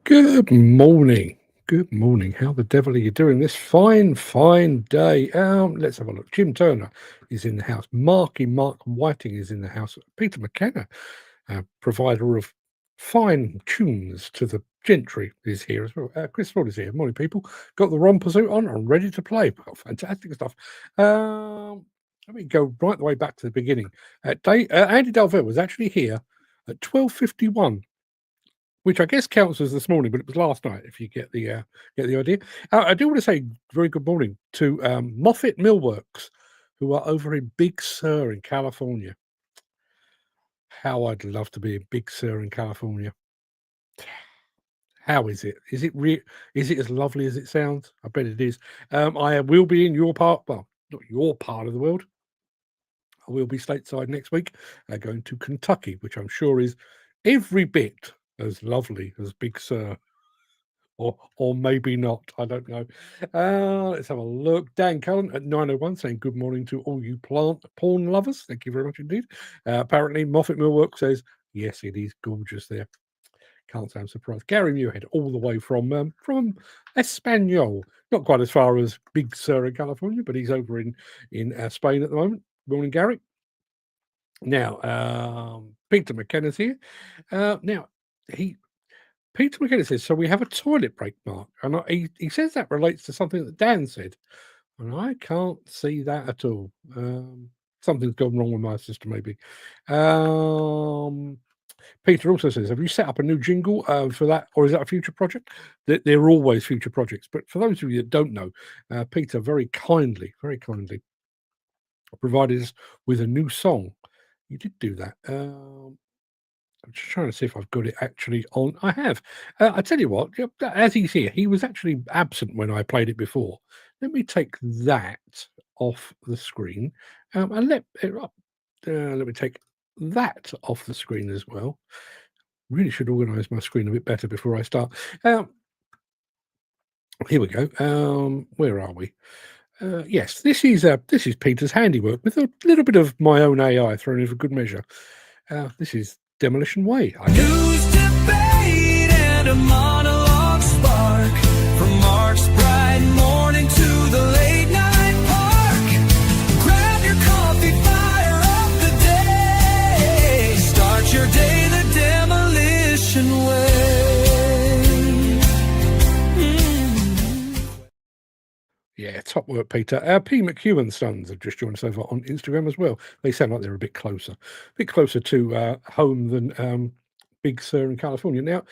Good morning. Good morning. How the devil are you doing this fine day? Let's have a look. Jim Turner is in the house. Mark Whiting is in the house. Peter McKenna, provider of fine tunes to the gentry, is here as well. Chris Ford is here. Morning, people. Got the romper suit on and ready to play. Oh, fantastic stuff. Let me go right the way back to the beginning. Andy Delville was actually here at 12:51, which I guess counts as this morning, but it was last night. If you get the idea. I do want to say very good morning to Moffat Millworks, who are over in Big Sur in California. How I'd love to be in Big Sur in California. How is it? Is it Is it as lovely as it sounds? I bet it is. I will be in your part. Well, not your part of the world. I will be stateside next week, going to Kentucky, which I'm sure is every bit as lovely as Big Sur. Or maybe not. I don't know. Let's have a look. Dan Cullen at 9:01 saying good morning to all you plant porn lovers. Thank you very much indeed. Apparently, Moffat Millwork says yes, it is gorgeous there. Can't say I'm surprised. Gary Muirhead, all the way from Espanol, not quite as far as Big Sur in California, but he's over in Spain at the moment. Morning, Gary. Now, Peter McKenna's here. Now, Peter McKenna says, so we have a toilet break, Mark. And he says that relates to something that Dan said. And I can't see that at all. Something's gone wrong with my system, maybe. Peter also says, have you set up a new jingle for that? Or is that a future project? They're always future projects. But for those of you that don't know, Peter very kindly provided us with a new song. You did do that. I'm just trying to see if I've got it actually on. I have. I tell you what, as he's here, he was actually absent when I played it before. Let me take that off the screen, and let me take that off the screen as well. Really should organise my screen a bit better before I start. Here we go. Where are we? Yes, this is Peter's handiwork with a little bit of my own AI thrown in for good measure. This is Demolition Way. News, debate, and a monologue spark. From Mark's bright morning to the late night park. Grab your coffee, fire up the day. Start your day the demolition way. Yeah, top work, Peter. P. McEwen's sons have just joined us over on Instagram as well. They sound like they're a bit closer to home than Big Sur in California. Now,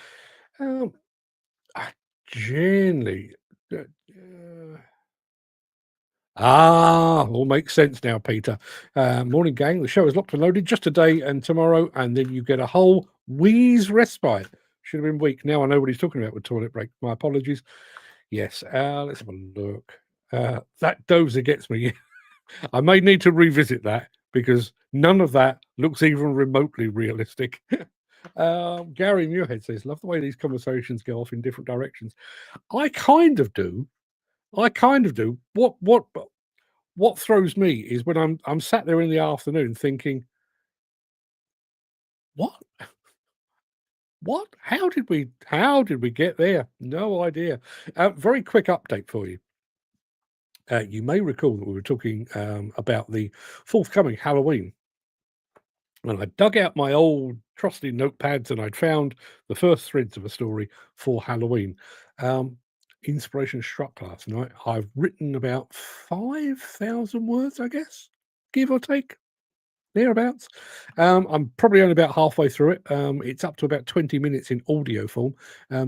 generally, all makes sense now, Peter. Morning, gang. The show is locked and loaded just today and tomorrow, and then you get a whole wheeze respite. Should have been weak. Now I know what he's talking about with toilet break. My apologies. Yes, let's have a look. That dozer gets me. I may need to revisit that because none of that looks even remotely realistic. Gary Muirhead says, love the way these conversations go off in different directions. I kind of do. What throws me is when I'm sat there in the afternoon thinking, what? What? How did we get there? No idea. Very quick update for you. You may recall that we were talking about the forthcoming Halloween. And I dug out my old trusty notepads and I'd found the first threads of a story for Halloween. Inspiration struck last night. I've written about 5,000 words, I guess, give or take. Thereabouts. I'm probably only about halfway through it. It's up to about 20 minutes in audio form.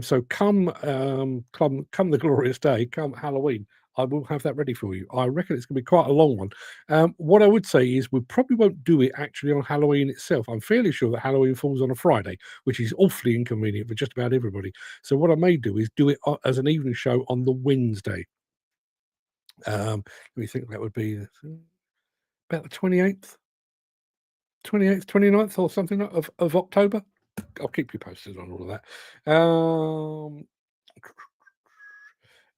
So come the glorious day, come Halloween, I will have that ready for you. I reckon it's going to be quite a long one. What I would say is we probably won't do it actually on Halloween itself. I'm fairly sure that Halloween falls on a Friday, which is awfully inconvenient for just about everybody. So what I may do is do it as an evening show on the Wednesday. Let me think. That would be about the 28th. 28th, 29th or something of October. I'll keep you posted on all of that.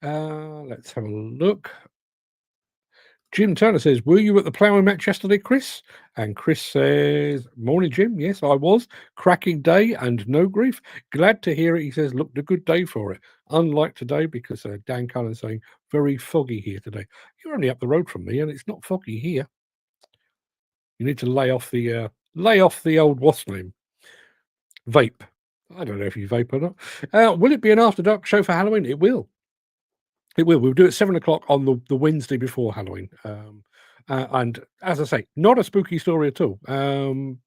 Let's have a look. Jim Turner says, were you at the ploughing match yesterday, Chris? And Chris says, morning, Jim. Yes, I was. Cracking day and no grief. Glad to hear it. He says, looked a good day for it. Unlike today, because Dan Cullen's saying, very foggy here today. You're only up the road from me, and it's not foggy here. You need to lay off the old what's name? Vape. I don't know if you vape or not. Will it be an after dark show for Halloween? It will. It will. We'll do it 7:00 on the Wednesday before Halloween. And as I say, not a spooky story at all. I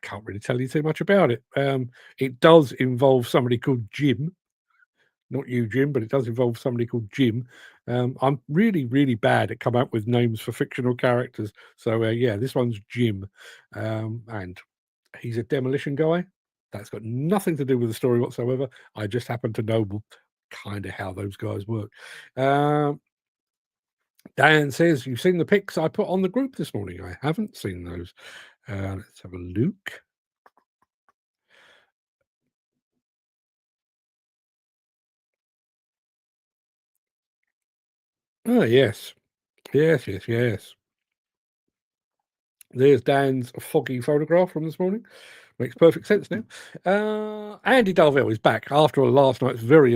can't really tell you too much about it. It does involve somebody called Jim. Not you, Jim, but it does involve somebody called Jim. I'm really, really bad at coming up with names for fictional characters. So, yeah, this one's Jim. And he's a demolition guy. That's got nothing to do with the story whatsoever. I just happen to know kind of how those guys work. Dan says, you've seen the pics I put on the group this morning. I haven't seen those. Let's have a look. Oh, yes. Yes. There's Dan's foggy photograph from this morning. Makes perfect sense now. Andy Darvell is back after last night's very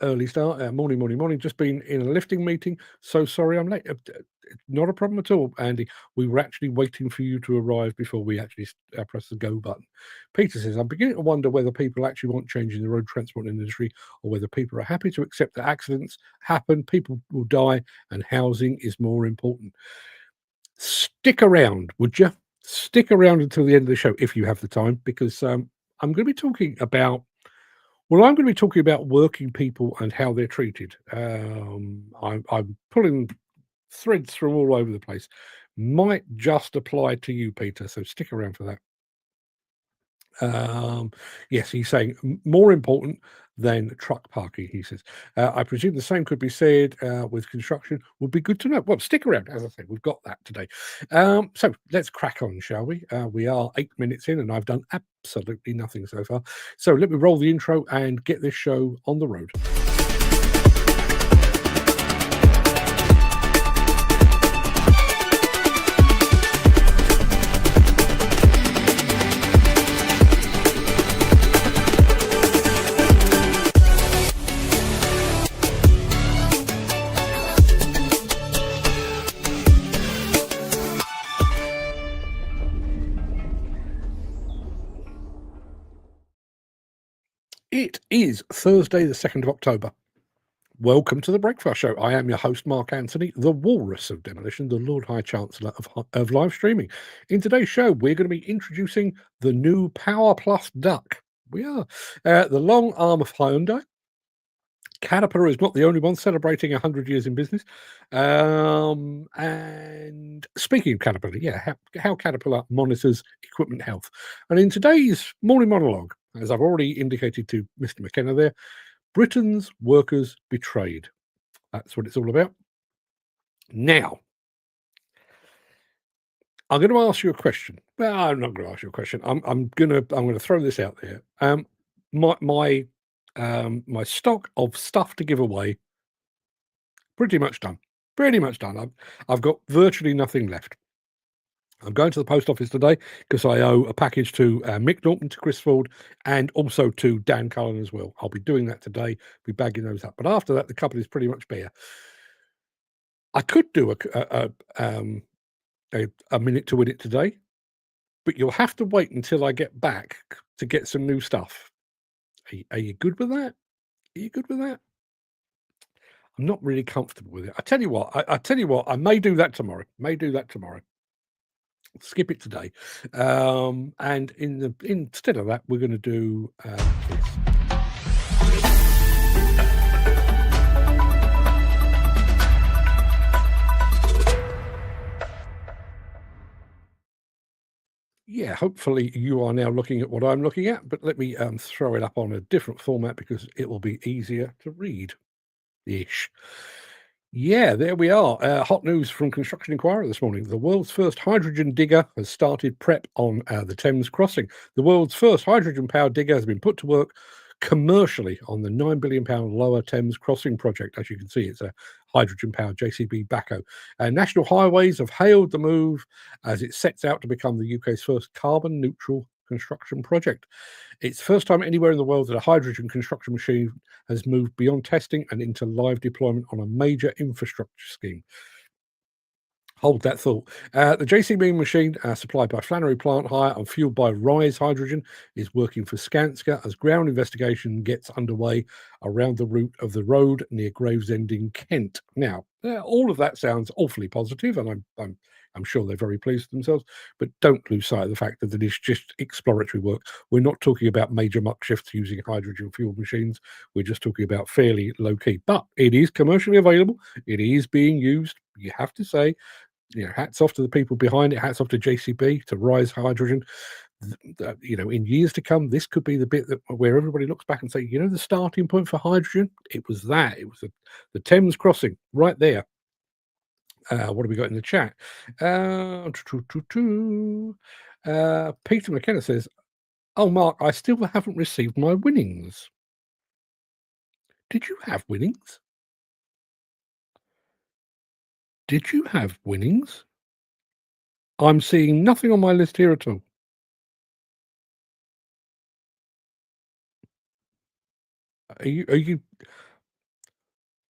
early start. Morning. Just been in a lifting meeting. So sorry I'm late. Not a problem at all, Andy. We were actually waiting for you to arrive before we actually press the go button. Peter says, I'm beginning to wonder whether people actually want change in the road transport industry or whether people are happy to accept that accidents happen, people will die, and housing is more important. Stick around, would you? Stick around until the end of the show if you have the time, because I'm going to be talking about working people and how they're treated. I'm pulling threads through all over the place. Might just apply to you, Peter, so stick around for that. Yes, he's saying more important than truck parking, he says. I presume the same could be said with construction. Would be good to know. Well, stick around. As I say, we've got that today. So let's crack on, shall we? We are 8 minutes in and I've done absolutely nothing so far. So let me roll the intro and get this show on the road. It is Thursday, the 2nd of October. Welcome to the Breakfast Show. I am your host, Mark Anthony, the Walrus of Demolition, the Lord High Chancellor of live streaming. In today's show, we're going to be introducing the new Power Plus Duck. We are. The long arm of Hyundai. Caterpillar is not the only one celebrating 100 years in business. And speaking of Caterpillar, yeah, how Caterpillar monitors equipment health. And in today's Morning Monologue, as I've already indicated to Mr. McKenna there, Britain's workers betrayed. That's what it's all about. Now, I'm going to ask you a question. Well, I'm not going to ask you a question. I'm going to throw this out there. My stock of stuff to give away pretty much done. I've got virtually nothing left. I'm going to the post office today because I owe a package to Mick Norton, to Chris Ford, and also to Dan Cullen as well. I'll be doing that today, be bagging those up. But after that, the cupboard is pretty much bare. I could do a minute to win it today, but you'll have to wait until I get back to get some new stuff. Are you good with that? I'm not really comfortable with it. I tell you what, I may do that tomorrow. Skip it today. And instead of that, we're going to do this. Yeah, hopefully you are now looking at what I'm looking at, but let me throw it up on a different format because it will be easier to read-ish. Yeah, there we are. Hot news from Construction Inquirer this morning. The world's first hydrogen digger has started prep on the Thames crossing. The world's first hydrogen-powered digger has been put to work commercially on the £9 billion Lower Thames Crossing project. As you can see, it's a hydrogen-powered JCB backhoe. National Highways have hailed the move as it sets out to become the UK's first carbon-neutral construction project. It's the first time anywhere in the world that a hydrogen construction machine has moved beyond testing and into live deployment on a major infrastructure scheme. Hold that thought. The JCB machine, supplied by Flannery Plant Hire and fueled by Rise Hydrogen, is working for Skanska as ground investigation gets underway around the route of the road near Gravesend in Kent. Now, all of that sounds awfully positive, and I'm sure they're very pleased with themselves, but don't lose sight of the fact that it's just exploratory work. We're not talking about major muck shifts using hydrogen fuel machines. We're just talking about fairly low key, but it is commercially available. It is being used. You have to say, hats off to the people behind it. Hats off to JCB, to Rise Hydrogen. In years to come, this could be the bit where everybody looks back and say, the starting point for hydrogen, it was that. It was the Thames crossing right there. What have we got in the chat? Peter McKenna says, "Oh, Mark, I still haven't received my winnings." Did you have winnings? Did you have winnings? I'm seeing nothing on my list here at all. Are you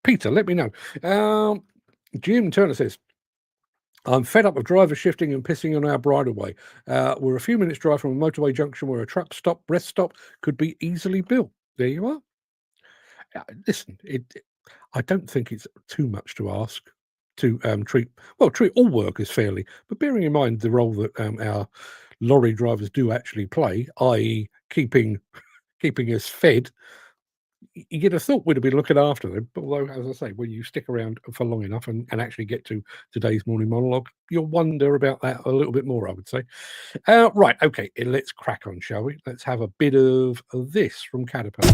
Peter, let me know. Jim Turner says, "I'm fed up of drivers shifting and pissing on our bridleway. We're a few minutes drive from a motorway junction where a truck stop, rest stop could be easily built." There you are. Listen, I don't think it's too much to ask to treat all workers fairly, but bearing in mind the role that our lorry drivers do actually play, i.e., keeping us fed. You'd have thought we'd have been looking after them, but although, as I say, when you stick around for long enough and actually get to today's morning monologue, you'll wonder about that a little bit more, I would say. Right, okay, let's crack on, shall we? Let's have a bit of this from Caterpillar.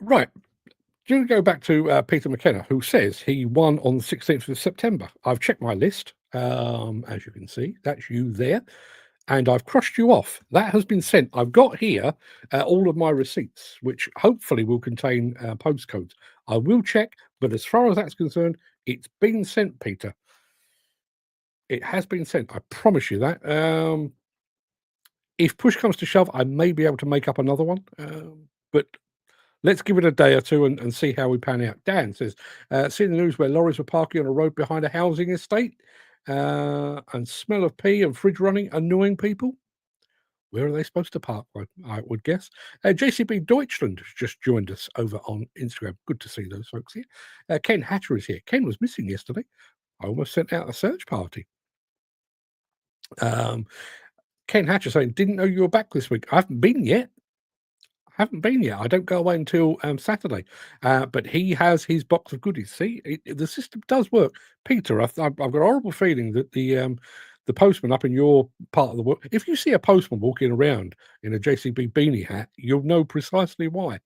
Right. Do you go back to Peter McKenna, who says he won on the 16th of September? I've checked my list. As you can see, that's you there. And I've crossed you off. That has been sent. I've got here all of my receipts, which hopefully will contain postcodes. I will check, but as far as that's concerned, it's been sent, Peter. It has been sent. I promise you that. If push comes to shove, I may be able to make up another one. But let's give it a day or two and see how we pan out. Dan says, "Seeing the news where lorries were parking on a road behind a housing estate and smell of pee and fridge running, annoying people. Where are they supposed to park, I would guess?" JCB Deutschland has just joined us over on Instagram. Good to see those folks here. Ken Hatcher is here. Ken was missing yesterday. I almost sent out a search party. Ken Hatcher saying, "Didn't know you were back this week." I haven't been yet. I don't go away until Saturday. But he has his box of goodies. See, the system does work. Peter, I've got a horrible feeling that the postman up in your part of the world, if you see a postman walking around in a JCB beanie hat, you'll know precisely why.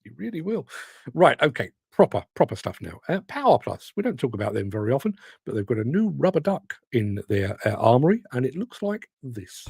You really will. Right, okay, proper stuff now. Power Plus, we don't talk about them very often, but they've got a new rubber duck in their armory, and it looks like this.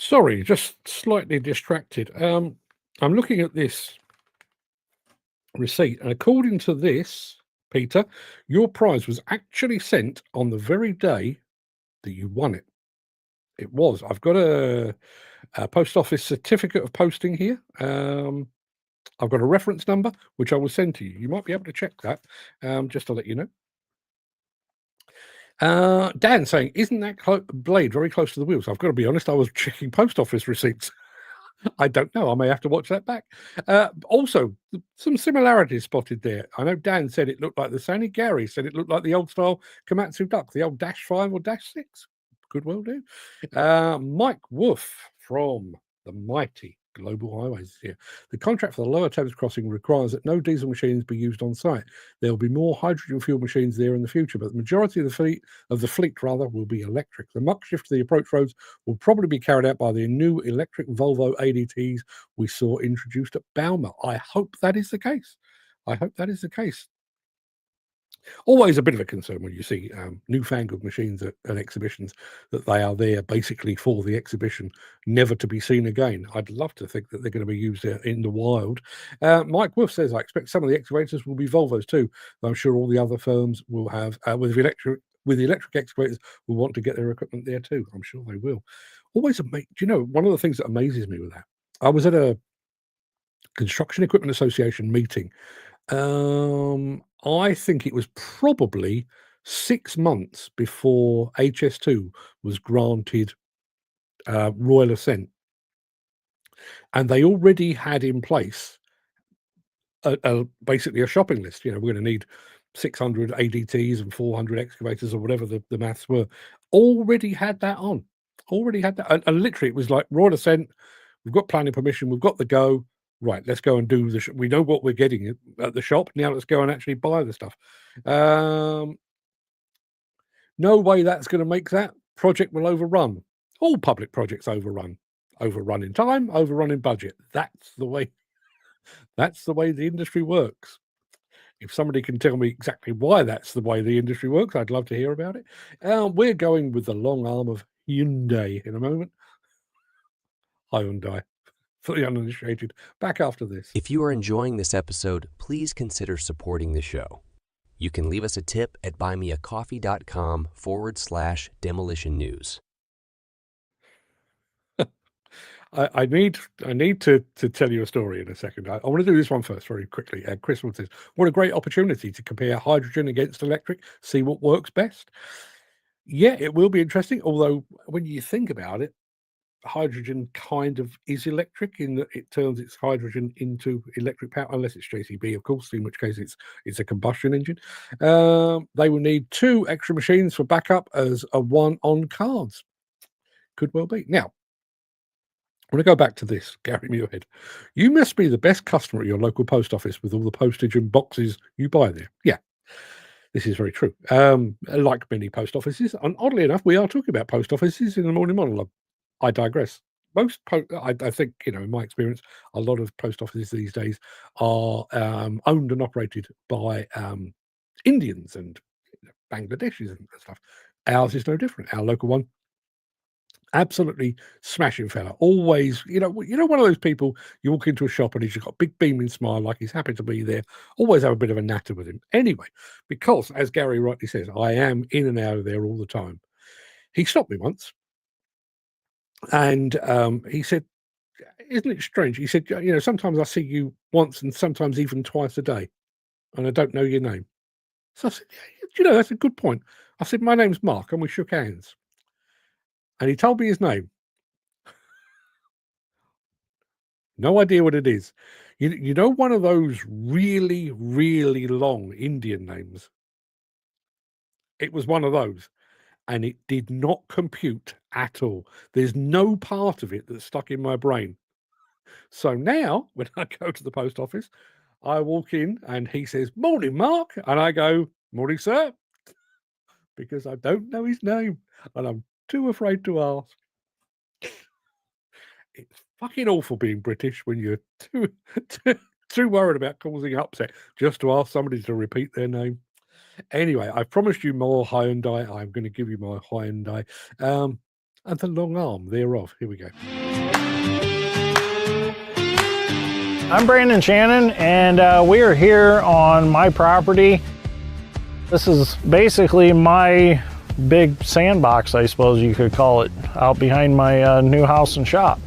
Sorry, just slightly distracted. I'm looking at this receipt, and according to this, Peter, your prize was actually sent on the very day that you won it. It was. I've got a post office certificate of posting here. I've got a reference number, which I will send to you. You might be able to check that, just to let you know. Dan saying, isn't that blade very close to the wheels? I've got to be honest, I was checking post office receipts. I don't know. I may have to watch that back. Also, some similarities spotted there. I know Dan said it looked like the Sony. Gary said it looked like the old style Komatsu Duck, the old Dash 5 or Dash 6. Could well do. Mike Wolf from the mighty Global Highways here. The contract for the Lower Thames crossing requires that no diesel machines be used on site. There will be more hydrogen fuel machines there in the future, but the majority of the fleet will be electric. The muck shift to the approach roads will probably be carried out by the new electric Volvo ADTs we saw introduced at Balmer. I hope that is the case. I hope that is the case. Always a bit of a concern when you see newfangled machines at exhibitions, that they are there basically for the exhibition, never to be seen again. I'd love to think that they're going to be used in the wild. Mike Wolf says, I expect some of the excavators will be Volvos too. I'm sure all the other firms will have, with the electric excavators, will want to get their equipment there too. I'm sure they will. Always, do you know, one of the things that amazes me with that, I was at a Construction Equipment Association meeting. I think it was probably 6 months before HS2 was granted royal assent, and they already had in place basically a shopping list. You know, we're going to need 600 ADTs and 400 excavators, or whatever the maths were. Already had that on. Already had that, and literally it was like royal assent. We've got planning permission. We've got the go. Right, let's go and do the. We know what we're getting at the shop. Now let's go and actually buy the stuff. No way that's going to make that project will overrun. All public projects overrun in time, overrun in budget. That's the way. That's the way the industry works. If somebody can tell me exactly why that's the way the industry works, I'd love to hear about it. We're going with the long arm of Hyundai in a moment. Hyundai. For the uninitiated. Back after this. If you are enjoying this episode, please consider supporting the show. You can leave us a tip at buymeacoffee.com/demolition news. I need to tell you a story in a second. I want to do this one first very quickly. Chris says, what a great opportunity to compare hydrogen against electric, see what works best. Yeah, it will be interesting. Although when you think about it, hydrogen kind of is electric in that it turns its hydrogen into electric power, unless it's JCB, of course, in which case it's a combustion engine. They will need 2 extra machines for backup as a one on cards. Could well be. Now, I want to go back to this, Gary Muirhead. You must be the best customer at your local post office with all the postage and boxes you buy there. Yeah, this is very true. Like many post offices, and oddly enough, we are talking about post offices in the morning monologue. I digress. Most, I think, you know, in my experience, a lot of post offices these days are owned and operated by Indians and Bangladeshis and stuff. Ours is no different. Our local one, absolutely smashing fella. Always, you know, one of those people, you walk into a shop and he's just got a big beaming smile, like he's happy to be there. Always have a bit of a natter with him. Anyway, because as Gary rightly says, I am in and out of there all the time. He stopped me once. And he said, isn't it strange? He said, you know, sometimes I see you once and sometimes even twice a day, and I don't know your name. So I said, yeah, you know, that's a good point. I said, my name's Mark, and we shook hands. And he told me his name. No idea what it is. You know, one of those really, really long Indian names. It was one of those. And it did not compute at all. There's no part of it that stuck in my brain. So now, when I go to the post office, I walk in and he says, morning, Mark. And I go, morning, sir. Because I don't know his name and I'm too afraid to ask. It's fucking awful being British when you're too worried about causing upset just to ask somebody to repeat their name. Anyway, I promised you more Hyundai. I'm going to give you my Hyundai. and the long arm thereof. Here we go. I'm Brandon Shannon, and we are here on my property. This is basically my big sandbox, I suppose you could call it, out behind my new house and shop.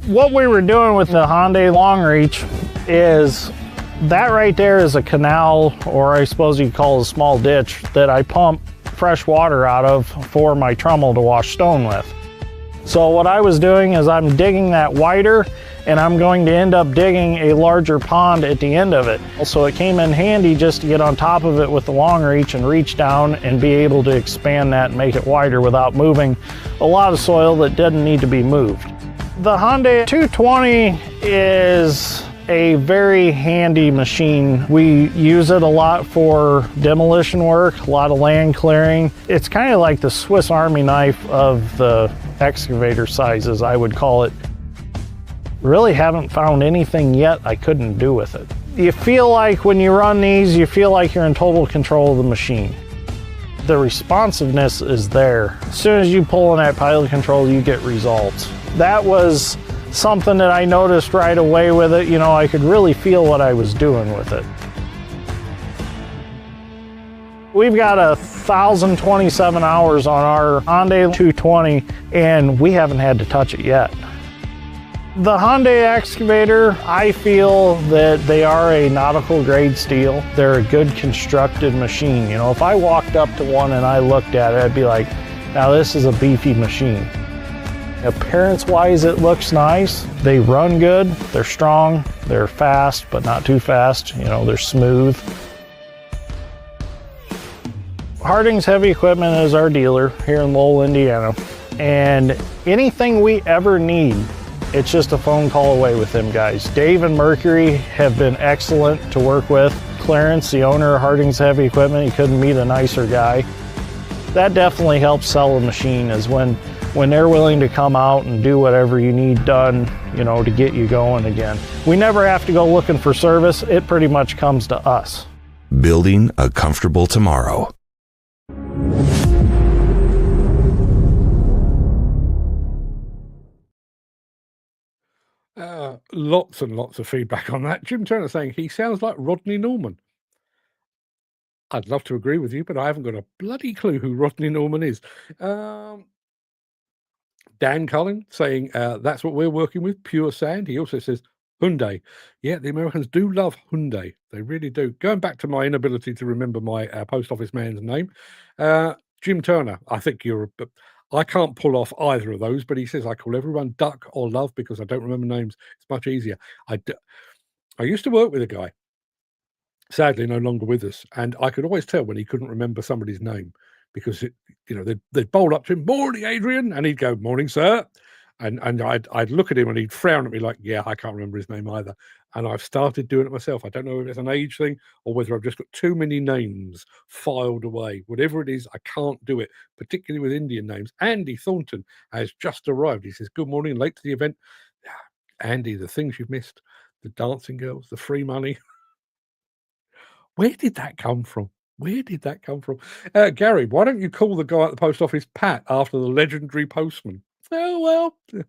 What we were doing with the Hyundai Long Reach is that right there is a canal, or I suppose you could call it a small ditch, that I pump fresh water out of for my trommel to wash stone with. So what I was doing is I'm digging that wider, and I'm going to end up digging a larger pond at the end of it. So it came in handy just to get on top of it with the long reach and reach down and be able to expand that and make it wider without moving a lot of soil that didn't need to be moved. The Hyundai 220 is a very handy machine. We use it a lot for demolition work, a lot of land clearing. It's kind of like the Swiss Army knife of the excavator sizes, I would call it. Really haven't found anything yet I couldn't do with it. You feel like when you run these, you feel like you're in total control of the machine. The responsiveness is there. As soon as you pull in that pilot control, you get results. That was something that I noticed right away with it. You know, I could really feel what I was doing with it. We've got 1,027 hours on our Hyundai 220, and we haven't had to touch it yet. The Hyundai excavator, I feel that they are a nautical grade steel. They're a good constructed machine. You know, if I walked up to one and I looked at it, I'd be like, now this is a beefy machine. Appearance-wise, it looks nice. They run good, they're strong, they're fast, but not too fast. You know, they're smooth. Harding's Heavy Equipment is our dealer here in Lowell, Indiana. And anything we ever need, it's just a phone call away with them guys. Dave and Mercury have been excellent to work with. Clarence, the owner of Harding's Heavy Equipment, he couldn't meet a nicer guy. That definitely helps sell a machine, is when they're willing to come out and do whatever you need done, you know, to get you going again. We never have to go looking for service. It pretty much comes to us. Building a comfortable tomorrow. Lots and lots of feedback on that. Jim Turner saying he sounds like Rodney Norman. I'd love to agree with you, but I haven't got a bloody clue who Rodney Norman is. Dan Cullen saying that's what we're working with, pure sand. He also says Hyundai. Yeah, the Americans do love Hyundai. They really do. Going back to my inability to remember my post office man's name, Jim Turner, I think I can't pull off either of those, but he says I call everyone Duck or Love because I don't remember names. It's much easier. I used to work with a guy, sadly no longer with us, and I could always tell when he couldn't remember somebody's name because they'd bowl up to him, "Morning, Adrian," and he'd go, "Morning, sir," and I'd look at him and he'd frown at me like, "Yeah, I can't remember his name either." And I've started doing it myself. I don't know if it's an age thing or whether I've just got too many names filed away. Whatever it is, I can't do it, particularly with Indian names. Andy Thornton has just arrived. He says, "Good morning, late to the event." Andy, the things you've missed, the dancing girls, the free money. Where did that come from? Where did that come from? Gary, why don't you call the guy at the post office Pat after the legendary postman? Oh, well,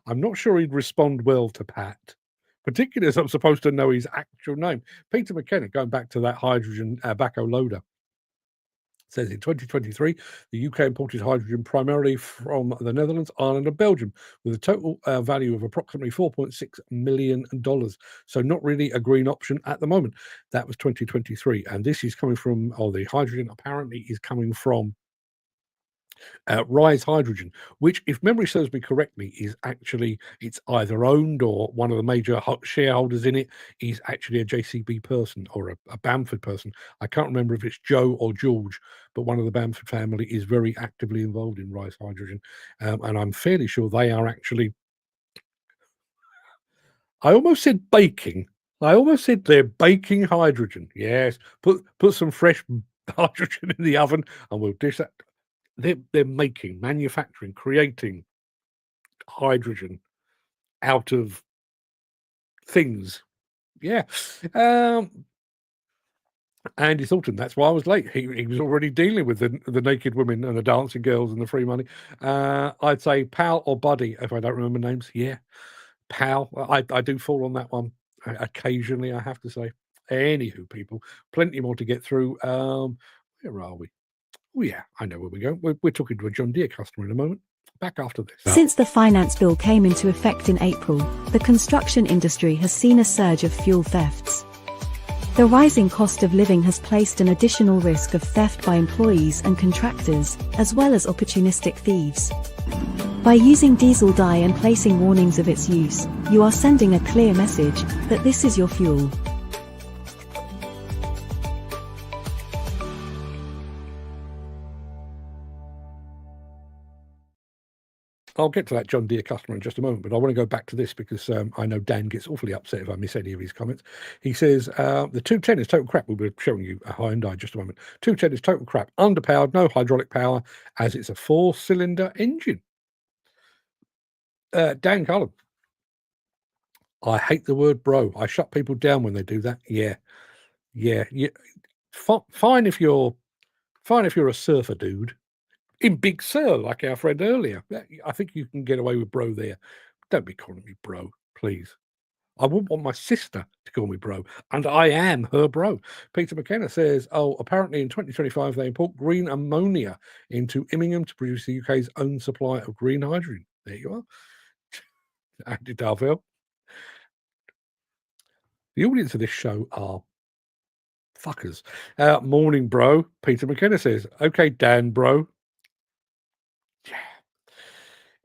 I'm not sure he'd respond well to Pat, particularly as I'm supposed to know his actual name. Peter McKenna, going back to that hydrogen backhoe loader, says in 2023, the UK imported hydrogen primarily from the Netherlands, Ireland, and Belgium, with a total value of approximately $4.6 million. So not really a green option at the moment. That was 2023. And this is coming from, the hydrogen apparently is coming from Rise Hydrogen, which, if memory serves me correctly, is actually, it's either owned or one of the major shareholders in it is actually a JCB person or a Bamford person. I can't remember if it's Joe or George, but one of the Bamford family is very actively involved in Rise Hydrogen. And I'm fairly sure they are actually, I almost said baking. I almost said they're baking hydrogen. Yes, put some fresh hydrogen in the oven and we'll dish that. They're manufacturing, creating hydrogen out of things. Yeah. Andy Thornton, that's why I was late. He was already dealing with the naked women and the dancing girls and the free money. I'd say Pal or Buddy, if I don't remember names. Yeah, Pal. I do fall on that one occasionally, I have to say. Anywho, people, plenty more to get through. Where are we? Oh, yeah, I know where we're going. We're talking to a John Deere customer in a moment. Back after this. Since the finance bill came into effect in April, the construction industry has seen a surge of fuel thefts. The rising cost of living has placed an additional risk of theft by employees and contractors, as well as opportunistic thieves. By using diesel dye and placing warnings of its use, you are sending a clear message that this is your fuel. I'll get to that John Deere customer in just a moment, but I want to go back to this because I know Dan gets awfully upset if I miss any of his comments. He says, the 210 is total crap. We were showing you a Hyundai just a moment. 210 is total crap. Underpowered, no hydraulic power, as it's a 4-cylinder engine. Dan Cullen. I hate the word bro. I shut people down when they do that. Yeah. Fine if you're a surfer dude. In Big Sur, like our friend earlier. I think you can get away with bro there. Don't be calling me bro, please. I wouldn't want my sister to call me bro, and I am her bro. Peter McKenna says, apparently in 2025 they import green ammonia into Immingham to produce the UK's own supply of green hydrogen. There you are. Andy Darville. The audience of this show are fuckers. Morning, bro. Peter McKenna says, okay, Dan, bro. Yeah.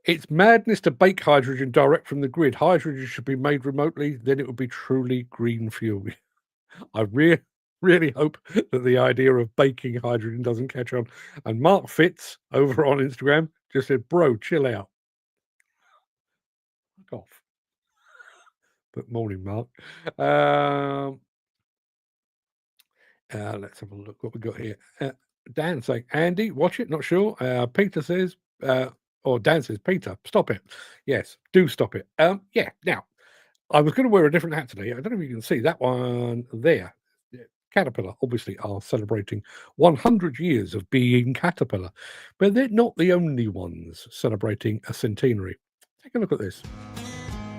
It's madness to bake hydrogen direct from the grid. Hydrogen should be made remotely, then it would be truly green fuel. I really hope that the idea of baking hydrogen doesn't catch on. And Mark Fitz over on Instagram just said, bro, chill out. Fuck off. But morning, Mark. Let's have a look what we got here. Dan saying, Andy, watch it, not sure. Peter says, or Dan says, Peter, stop it. Yes, do stop it. Yeah, now, I was going to wear a different hat today. I don't know if you can see that one there. Caterpillar, obviously, are celebrating 100 years of being Caterpillar, but they're not the only ones celebrating a centenary. Take a look at this.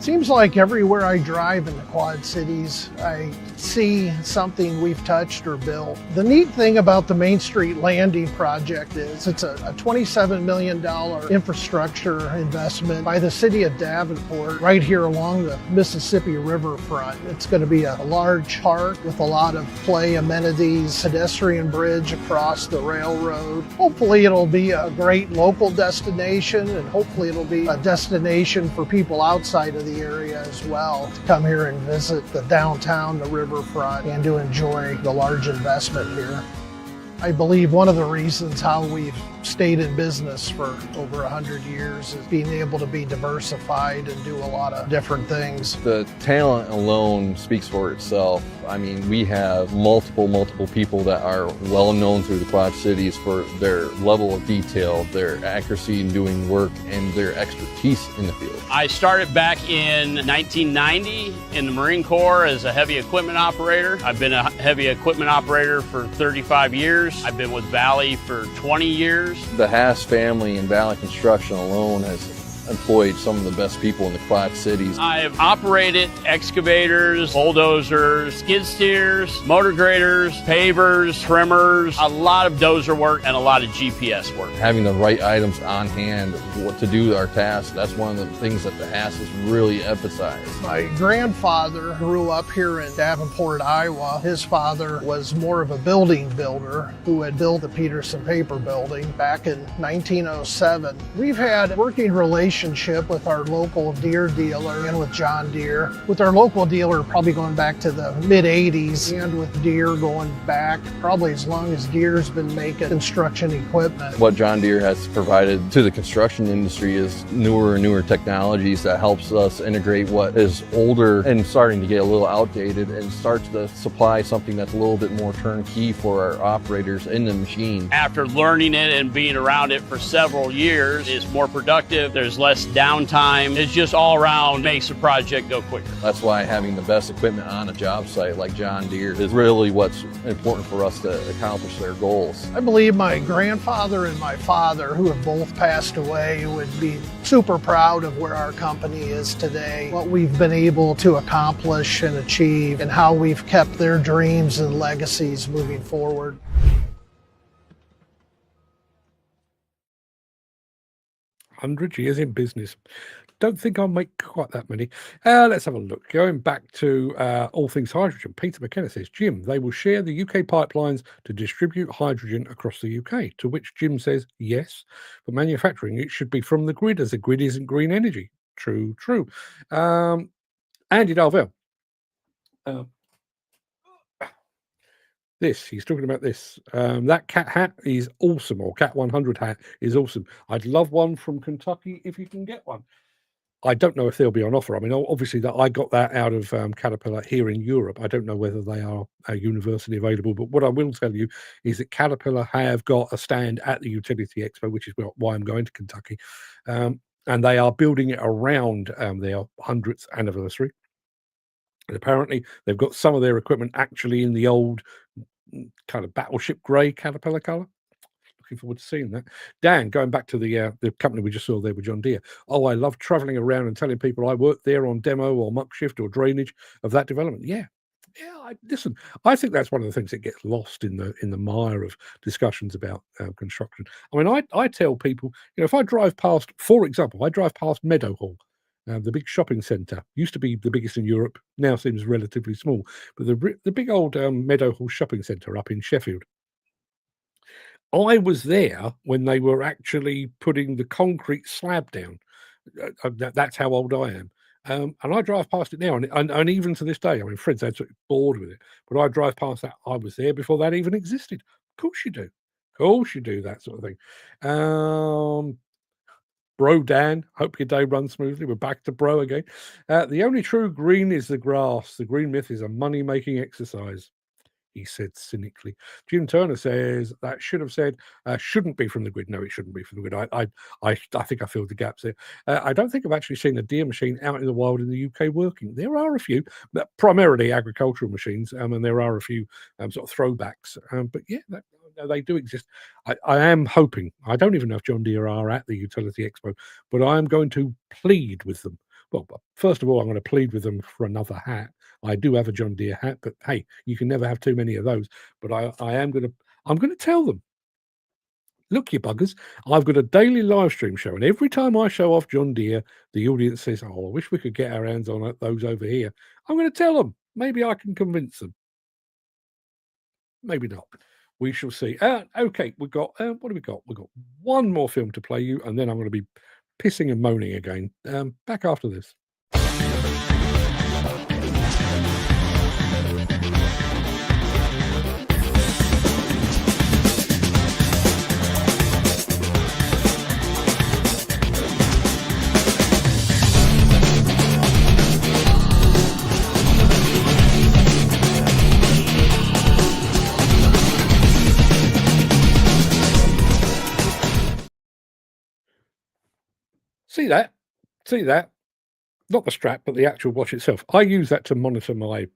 Seems like everywhere I drive in the Quad Cities, I see something we've touched or built. The neat thing about the Main Street Landing project is it's a $27 million infrastructure investment by the city of Davenport right here along the Mississippi riverfront. It's going to be a large park with a lot of play amenities, pedestrian bridge across the railroad. Hopefully it'll be a great local destination, and hopefully it'll be a destination for people outside of the area as well to come here and visit the downtown, the riverfront, and to enjoy the large investment here. I believe one of the reasons how we've stayed in business for over 100 years is being able to be diversified and do a lot of different things. The talent alone speaks for itself. I mean, we have multiple people that are well known through the Quad Cities for their level of detail, their accuracy in doing work, and their expertise in the field. I started back in 1990 in the Marine Corps as a heavy equipment operator. I've been a heavy equipment operator for 35 years. I've been with Valley for 20 years. The Haas family and Valley Construction alone has employed some of the best people in the Quad Cities. I've operated excavators, bulldozers, skid steers, motor graders, pavers, trimmers, a lot of dozer work, and a lot of GPS work. Having the right items on hand to do our tasks, that's one of the things that the Haas's really emphasized. My grandfather grew up here in Davenport, Iowa. His father was more of a building builder who had built the Peterson Paper Building back in 1907. We've had working relations with our local Deere dealer and with John Deere. With our local dealer probably going back to the mid-80s, and with Deere going back probably as long as Deere's been making construction equipment. What John Deere has provided to the construction industry is newer and newer technologies that helps us integrate what is older and starting to get a little outdated and starts to supply something that's a little bit more turnkey for our operators in the machine. After learning it and being around it for several years, it's more productive. There's less less downtime. It's just all around makes the project go quicker. That's why having the best equipment on a job site like John Deere is really what's important for us to accomplish their goals. I believe my grandfather and my father, who have both passed away, would be super proud of where our company is today, what we've been able to accomplish and achieve, and how we've kept their dreams and legacies moving forward. "100 years in business. Don't think I'll make quite that many." Let's have a look. Going back to all things hydrogen, Peter McKenna says, "Jim, they will share the UK pipelines to distribute hydrogen across the UK." To which Jim says, "Yes, for manufacturing, it should be from the grid, as the grid isn't green energy." True, true. Andy Darvell. He's talking about this. That cat hat is awesome, or Cat 100 hat is awesome. I'd love one from Kentucky if you can get one. I don't know if they'll be on offer. I mean, obviously, that I got that out of Caterpillar here in Europe. I don't know whether they are universally available, but what I will tell you is that Caterpillar have got a stand at the Utility Expo, which is why I'm going to Kentucky, and they are building it around their 100th anniversary. And apparently, they've got some of their equipment actually in the old kind of battleship grey Caterpillar colour. Looking forward to seeing that. Dan, going back to the company we just saw there with John Deere. "Oh, I love travelling around and telling people I worked there on demo or muck shift or drainage of that development." Yeah. Listen, I think that's one of the things that gets lost in the mire of discussions about construction. I mean, I tell people, if I drive past, for example, I drive past Meadowhall, the big shopping centre, used to be the biggest in Europe, now seems relatively small, but the big old Meadowhall shopping centre up in Sheffield. I was there when they were actually putting the concrete slab down. That's how old I am. And I drive past it now, and even to this day, I mean, Fred's absolutely bored with it, but I drive past that. I was there before that even existed. Of course you do. Of course you do, that sort of thing. Bro Dan, hope your day runs smoothly. We're back to bro again. "The only true green is the grass. The green myth is a money-making exercise," he said cynically. Jim Turner says that should have said shouldn't be from the grid. No, it shouldn't be from the grid. I think I filled the gaps there. I don't think I've actually seen a Deere machine out in the wild in the UK working. There are a few, but primarily agricultural machines, and there are a few sort of throwbacks. But yeah, they do exist. I am hoping. I don't even know if John Deere are at the Utility Expo, but I am going to plead with them. Well, first of all, I'm going to plead with them for another hat. I do have a John Deere hat, but hey, you can never have too many of those. But I'm going to tell them, "Look, you buggers, I've got a daily live stream show, and every time I show off John Deere, the audience says, 'Oh, I wish we could get our hands on those over here.' I'm going to tell them. Maybe I can convince them. Maybe not. We shall see." Okay, we've got what do we got? We've got one more film to play you, and then I'm going to be pissing and moaning again. Back after this. See that? Not the strap, but the actual watch itself. I use that to monitor my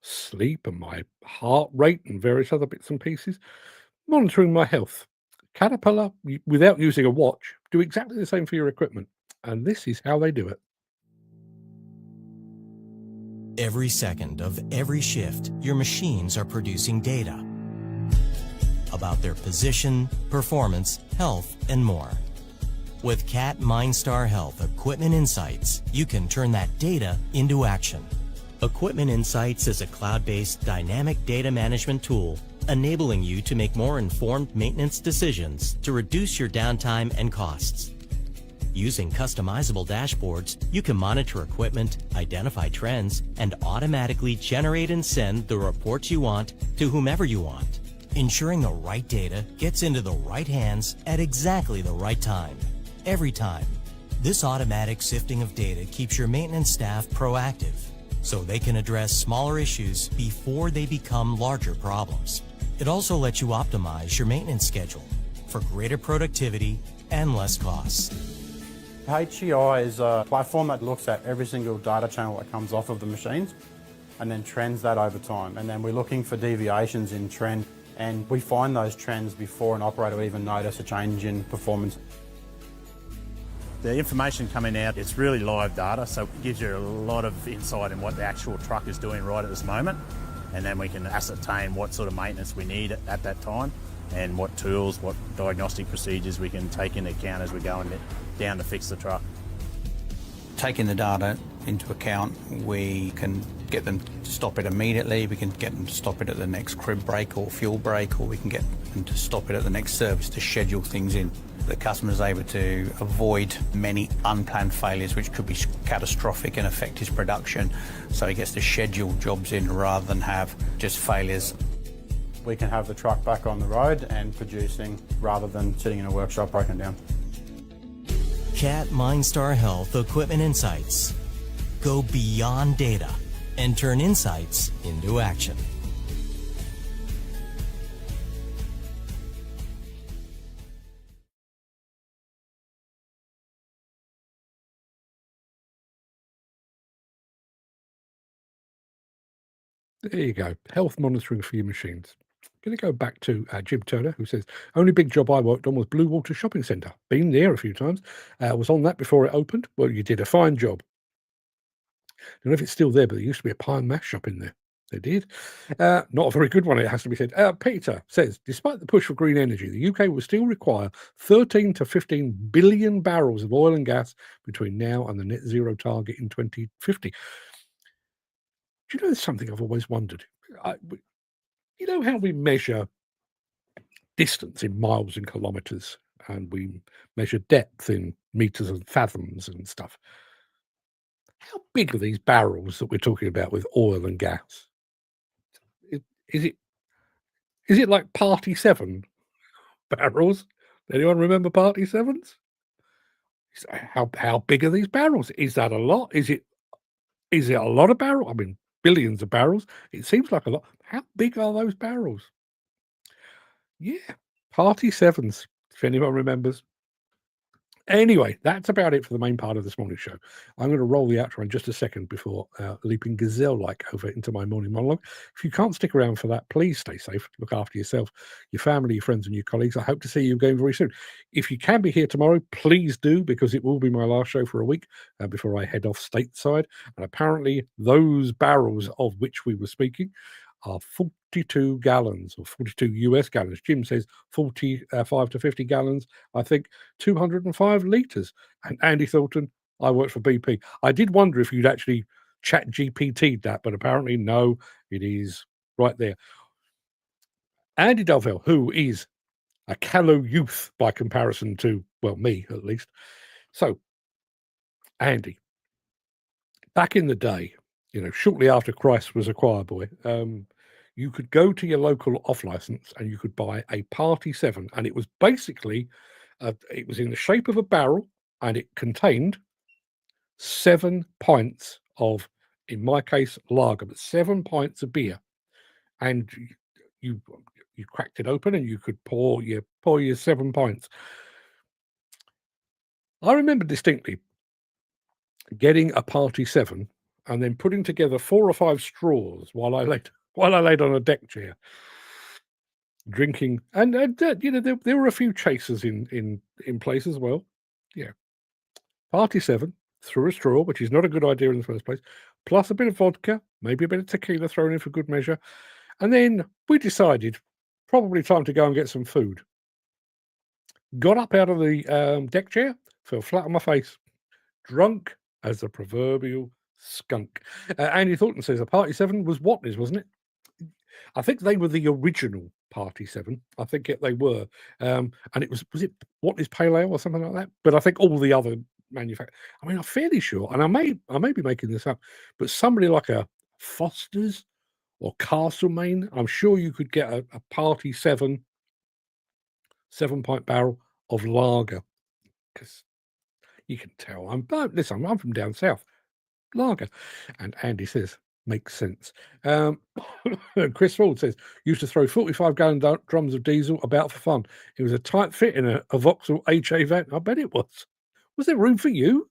sleep and my heart rate and various other bits and pieces, monitoring my health. Caterpillar, without using a watch, do exactly the same for your equipment. And this is how they do it. Every second of every shift, your machines are producing data about their position, performance, health, and more. With Cat MineStar Health Equipment Insights, you can turn that data into action. Equipment Insights is a cloud-based dynamic data management tool enabling you to make more informed maintenance decisions to reduce your downtime and costs. Using customizable dashboards, you can monitor equipment, identify trends, and automatically generate and send the reports you want to whomever you want, ensuring the right data gets into the right hands at exactly the right time. Every time. This automatic sifting of data keeps your maintenance staff proactive, so they can address smaller issues before they become larger problems. It also lets you optimize your maintenance schedule for greater productivity and less costs. HEI is a platform that looks at every single data channel that comes off of the machines and then trends that over time. And then we're looking for deviations in trend, and we find those trends before an operator will even notice a change in performance. The information coming out, it's really live data, so it gives you a lot of insight in what the actual truck is doing right at this moment. And then we can ascertain what sort of maintenance we need at that time and what tools, what diagnostic procedures we can take into account as we're going down to fix the truck. Taking the data into account, we can get them to stop it immediately, we can get them to stop it at the next crib break or fuel break, or we can get them to stop it at the next service to schedule things in. The customer is able to avoid many unplanned failures which could be catastrophic and affect his production, so he gets to schedule jobs in rather than have just failures. We can have the truck back on the road and producing rather than sitting in a workshop broken down. Cat MindStar Health Equipment Insights. Go beyond data and turn insights into action. There you go. Health monitoring for your machines. Going to go back to Jim Turner, who says, only big job I worked on was Blue Water Shopping Centre. Been there a few times. Was on that before it opened. Well, you did a fine job. Don't know if it's still there, but there used to be a pie and mash shop in there. They did. Not a very good one, it has to be said. Peter says, despite the push for green energy, the UK will still require 13 to 15 billion barrels of oil and gas between now and the net zero target in 2050. Do you know, there's something I've always wondered? You know how we measure distance in miles and kilometres, and we measure depth in metres and fathoms and stuff. How big are these barrels that we're talking about with oil and gas? Is it like Party 7 barrels? Anyone remember Party 7s? How big are these barrels? Is that a lot? Is it a lot of barrels? I mean, billions of barrels. It seems like a lot. How big are those barrels? Yeah, Party 7s, if anyone remembers. Anyway, that's about it for the main part of this morning's show. I'm going to roll the outro in just a second before leaping gazelle-like over into my morning monologue. If you can't stick around for that, please stay safe. Look after yourself, your family, your friends, and your colleagues. I hope to see you again very soon. If you can be here tomorrow, please do, because it will be my last show for a week before I head off stateside. And apparently those barrels of which we were speaking are 42 gallons or 42 US gallons. Jim says 45 to 50 gallons. I think 205 litres. And Andy Thornton, I worked for BP. I did wonder if you'd actually chat GPT'd that, but apparently no, it is right there. Andy Dovell, who is a callow youth by comparison to, well, me at least. So, Andy, back in the day, you know, shortly after Christ was a choir boy, you could go to your local off license and you could buy a Party 7, and it was basically, it was in the shape of a barrel, and it contained 7 pints of, in my case, lager, but 7 pints of beer, and you cracked it open and you could pour your 7 pints. I remember distinctly getting a Party 7 and then putting together 4 or 5 straws while I laid on a deck chair, drinking, and you know, there were a few chasers in place as well. Yeah, Party 7 through a straw, which is not a good idea in the first place, plus a bit of vodka, maybe a bit of tequila thrown in for good measure, and then we decided probably time to go and get some food. Got up out of the deck chair, fell flat on my face, drunk as the proverbial skunk. Andy Thornton says a Party 7 was Watney's, wasn't it? I think they were the original Party 7. I think they were. And it was it Watney's Pale Ale or something like that? But I think all the other manufacturers, I mean, I'm fairly sure, and I may be making this up, but somebody like a Foster's or Castlemaine, I'm sure you could get a Party 7 7-pint barrel of lager, because you can tell I'm from down south. Lager. And Andy says, makes sense. Chris Ford says, used to throw 45-gallon drums of diesel about for fun. It was a tight fit in a Vauxhall HA van. I bet it was. Was there room for you?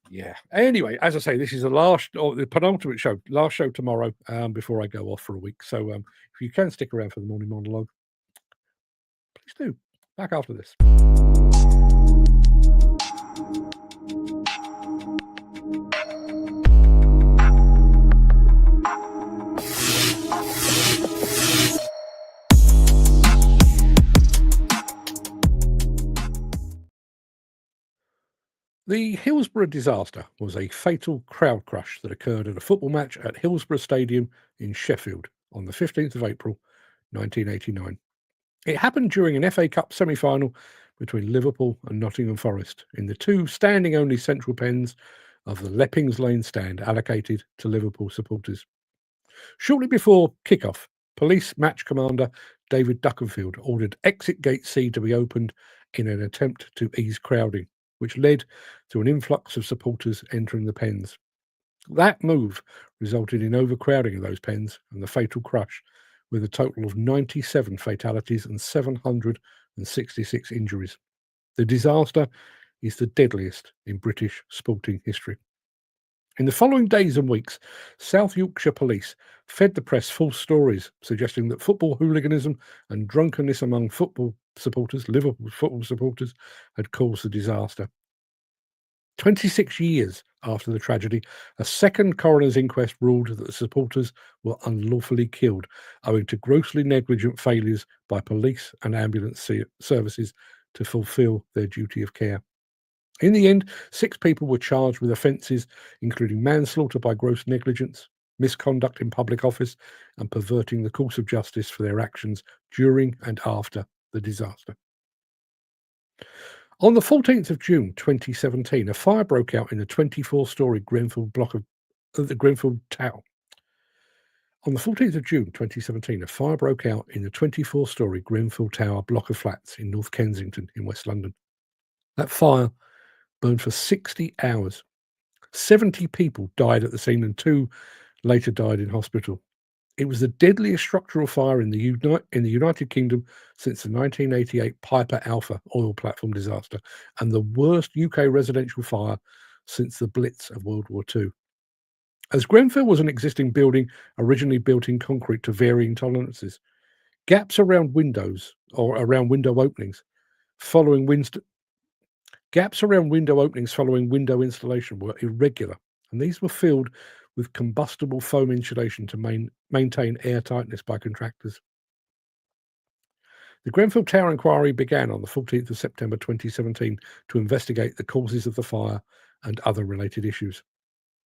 Yeah. Anyway, as I say, this is the penultimate show, last show tomorrow, before I go off for a week. So if you can stick around for the morning monologue, please do. Back after this. The Hillsborough disaster was a fatal crowd crush that occurred at a football match at Hillsborough Stadium in Sheffield on the 15th of April, 1989. It happened during an FA Cup semi-final between Liverpool and Nottingham Forest in the two standing-only central pens of the Leppings Lane stand allocated to Liverpool supporters. Shortly before kick-off, police match commander David Duckenfield ordered exit gate C to be opened in an attempt to ease crowding, which led to an influx of supporters entering the pens. That move resulted in overcrowding of those pens and the fatal crush, with a total of 97 fatalities and 766 injuries. The disaster is the deadliest in British sporting history. In the following days and weeks, South Yorkshire police fed the press false stories suggesting that football hooliganism and drunkenness among Liverpool football supporters, had caused the disaster. 26 years after the tragedy, a second coroner's inquest ruled that the supporters were unlawfully killed, owing to grossly negligent failures by police and ambulance services to fulfil their duty of care. In the end, 6 people were charged with offences including manslaughter by gross negligence, misconduct in public office, and perverting the course of justice for their actions during and after the disaster. On the 14th of June 2017, a fire broke out in the 24-storey Grenfell block of the Grenfell Tower. On the 14th of June 2017, a fire broke out in the 24-storey Grenfell Tower block of flats in North Kensington in West London. That fire burned for 60 hours. 70 people died at the scene and 2 later died in hospital. It was the deadliest structural fire in the United Kingdom since the 1988 Piper Alpha oil platform disaster, and the worst UK residential fire since the Blitz of World War II. As Grenfell was an existing building originally built in concrete to varying tolerances, gaps around windows or around window openings following window installation were irregular, and these were filled with combustible foam insulation to maintain air tightness by contractors. The Grenfell Tower inquiry began on the 14th of September 2017 to investigate the causes of the fire and other related issues.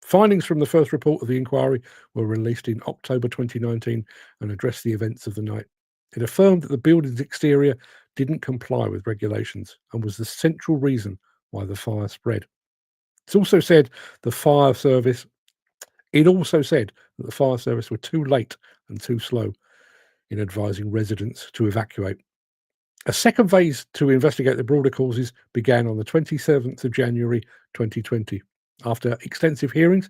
Findings from the first report of the inquiry were released in October 2019 and addressed the events of the night. It affirmed that the building's exterior didn't comply with regulations and was the central reason why the fire spread. It also said that the fire service were too late and too slow in advising residents to evacuate. A second phase to investigate the broader causes began on the 27th of January 2020. After extensive hearings,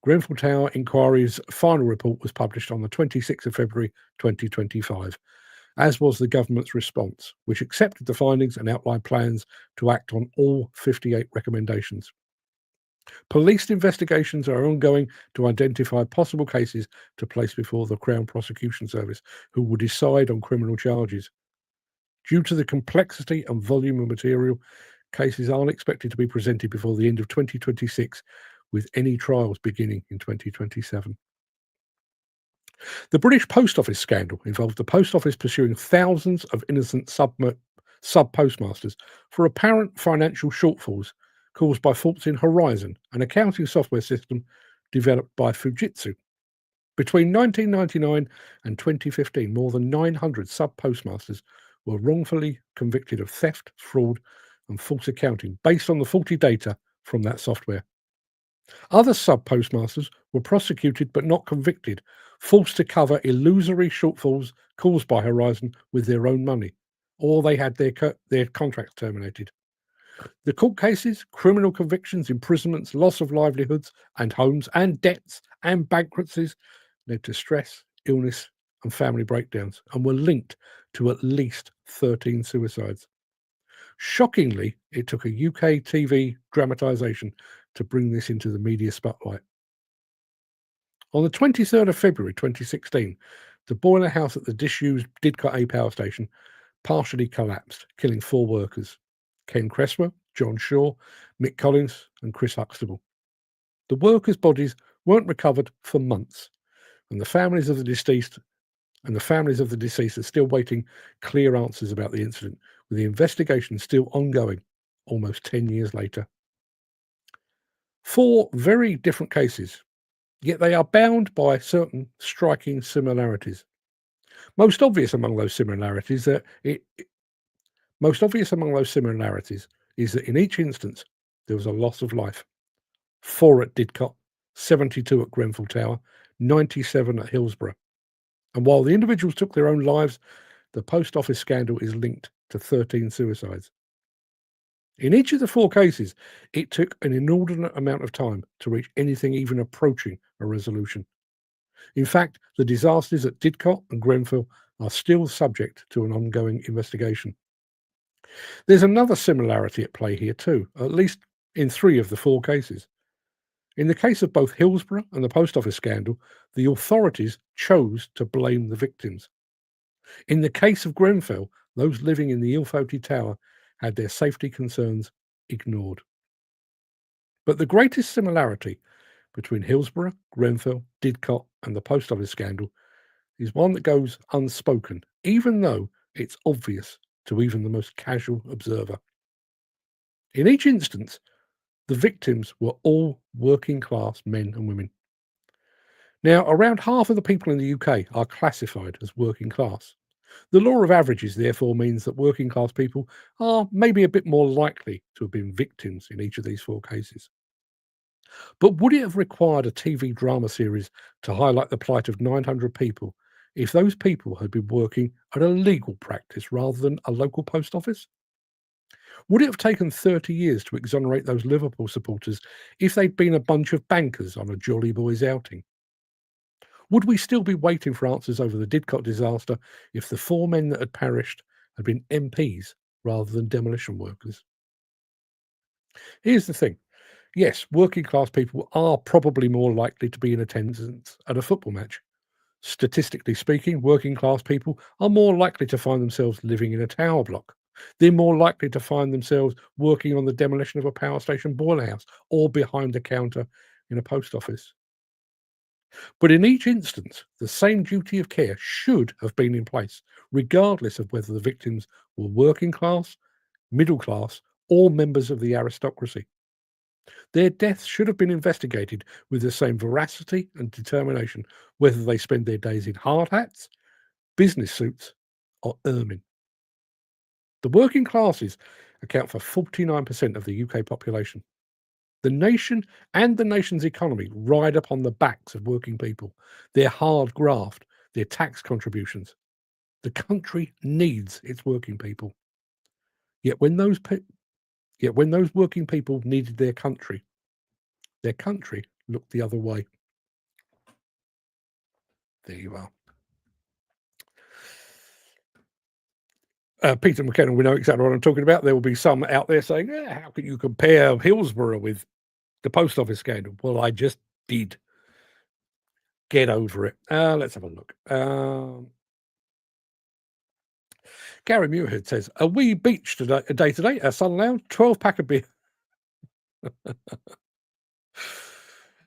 Grenfell Tower Inquiry's final report was published on the 26th of February 2025, as was the government's response, which accepted the findings and outlined plans to act on all 58 recommendations. Police investigations are ongoing to identify possible cases to place before the Crown Prosecution Service, who will decide on criminal charges. Due to the complexity and volume of material, cases aren't expected to be presented before the end of 2026, with any trials beginning in 2027. The British Post Office scandal involved the Post Office pursuing thousands of innocent sub-postmasters for apparent financial shortfalls caused by faults in Horizon, an accounting software system developed by Fujitsu. Between 1999 and 2015, more than 900 sub-postmasters were wrongfully convicted of theft, fraud, and false accounting based on the faulty data from that software. Other sub-postmasters were prosecuted but not convicted, forced to cover illusory shortfalls caused by Horizon with their own money, or they had their contracts terminated. The court cases, criminal convictions, imprisonments, loss of livelihoods and homes, and debts and bankruptcies led to stress, illness, and family breakdowns, and were linked to at least 13 suicides. Shockingly, it took a UK TV dramatisation to bring this into the media spotlight. On the 23rd of February 2016, the boiler house at the disused Didcot A power station partially collapsed, killing 4 workers: Ken Cresswell, John Shaw, Mick Collins and Chris Huxtable. The workers' bodies weren't recovered for months, and the families of the deceased are still waiting clear answers about the incident, with the investigation still ongoing almost 10 years later. 4 very different cases, yet they are bound by certain striking similarities. Most obvious among those similarities is that in each instance there was a loss of life. 4 at Didcot, 72 at Grenfell Tower, 97 at Hillsborough. And while the individuals took their own lives, the post office scandal is linked to 13 suicides. In each of the 4 cases, it took an inordinate amount of time to reach anything even approaching a resolution. In fact, the disasters at Didcot and Grenfell are still subject to an ongoing investigation. There's another similarity at play here too, at least in 3 of the 4 cases. In the case of both Hillsborough and the post office scandal, the authorities chose to blame the victims. In the case of Grenfell, those living in the ill-fated tower had their safety concerns ignored. But the greatest similarity between Hillsborough, Grenfell, Didcot and the post office scandal is one that goes unspoken, even though it's obvious to even the most casual observer. In each instance, the victims were all working class men and women. Now, around half of the people in the UK are classified as working class. The law of averages therefore means that working class people are maybe a bit more likely to have been victims in each of these 4 cases. But would it have required a TV drama series to highlight the plight of 900 people if those people had been working at a legal practice rather than a local post office? Would it have taken 30 years to exonerate those Liverpool supporters if they'd been a bunch of bankers on a Jolly Boys outing? Would we still be waiting for answers over the Didcot disaster if the 4 men that had perished had been MPs rather than demolition workers? Here's the thing. Yes, working class people are probably more likely to be in attendance at a football match. Statistically speaking, working class people are more likely to find themselves living in a tower block. They're more likely to find themselves working on the demolition of a power station boiler house or behind a counter in a post office. But in each instance, the same duty of care should have been in place, regardless of whether the victims were working class, middle class, or members of the aristocracy. Their deaths should have been investigated with the same veracity and determination, whether they spend their days in hard hats, business suits, or ermine. The working classes account for 49% of the UK population. The nation and the nation's economy ride upon the backs of working people, their hard graft, their tax contributions. The country needs its working people. Yet when those working people needed their country looked the other way. There you are. Peter McKenna, we know exactly what I'm talking about. There will be some out there saying, how can you compare Hillsborough with the post office scandal? Well, I just did. Get over it. Let's have a look. Gary Muirhead says, a wee beach today, a day today, a sun lounge, 12-pack of beer.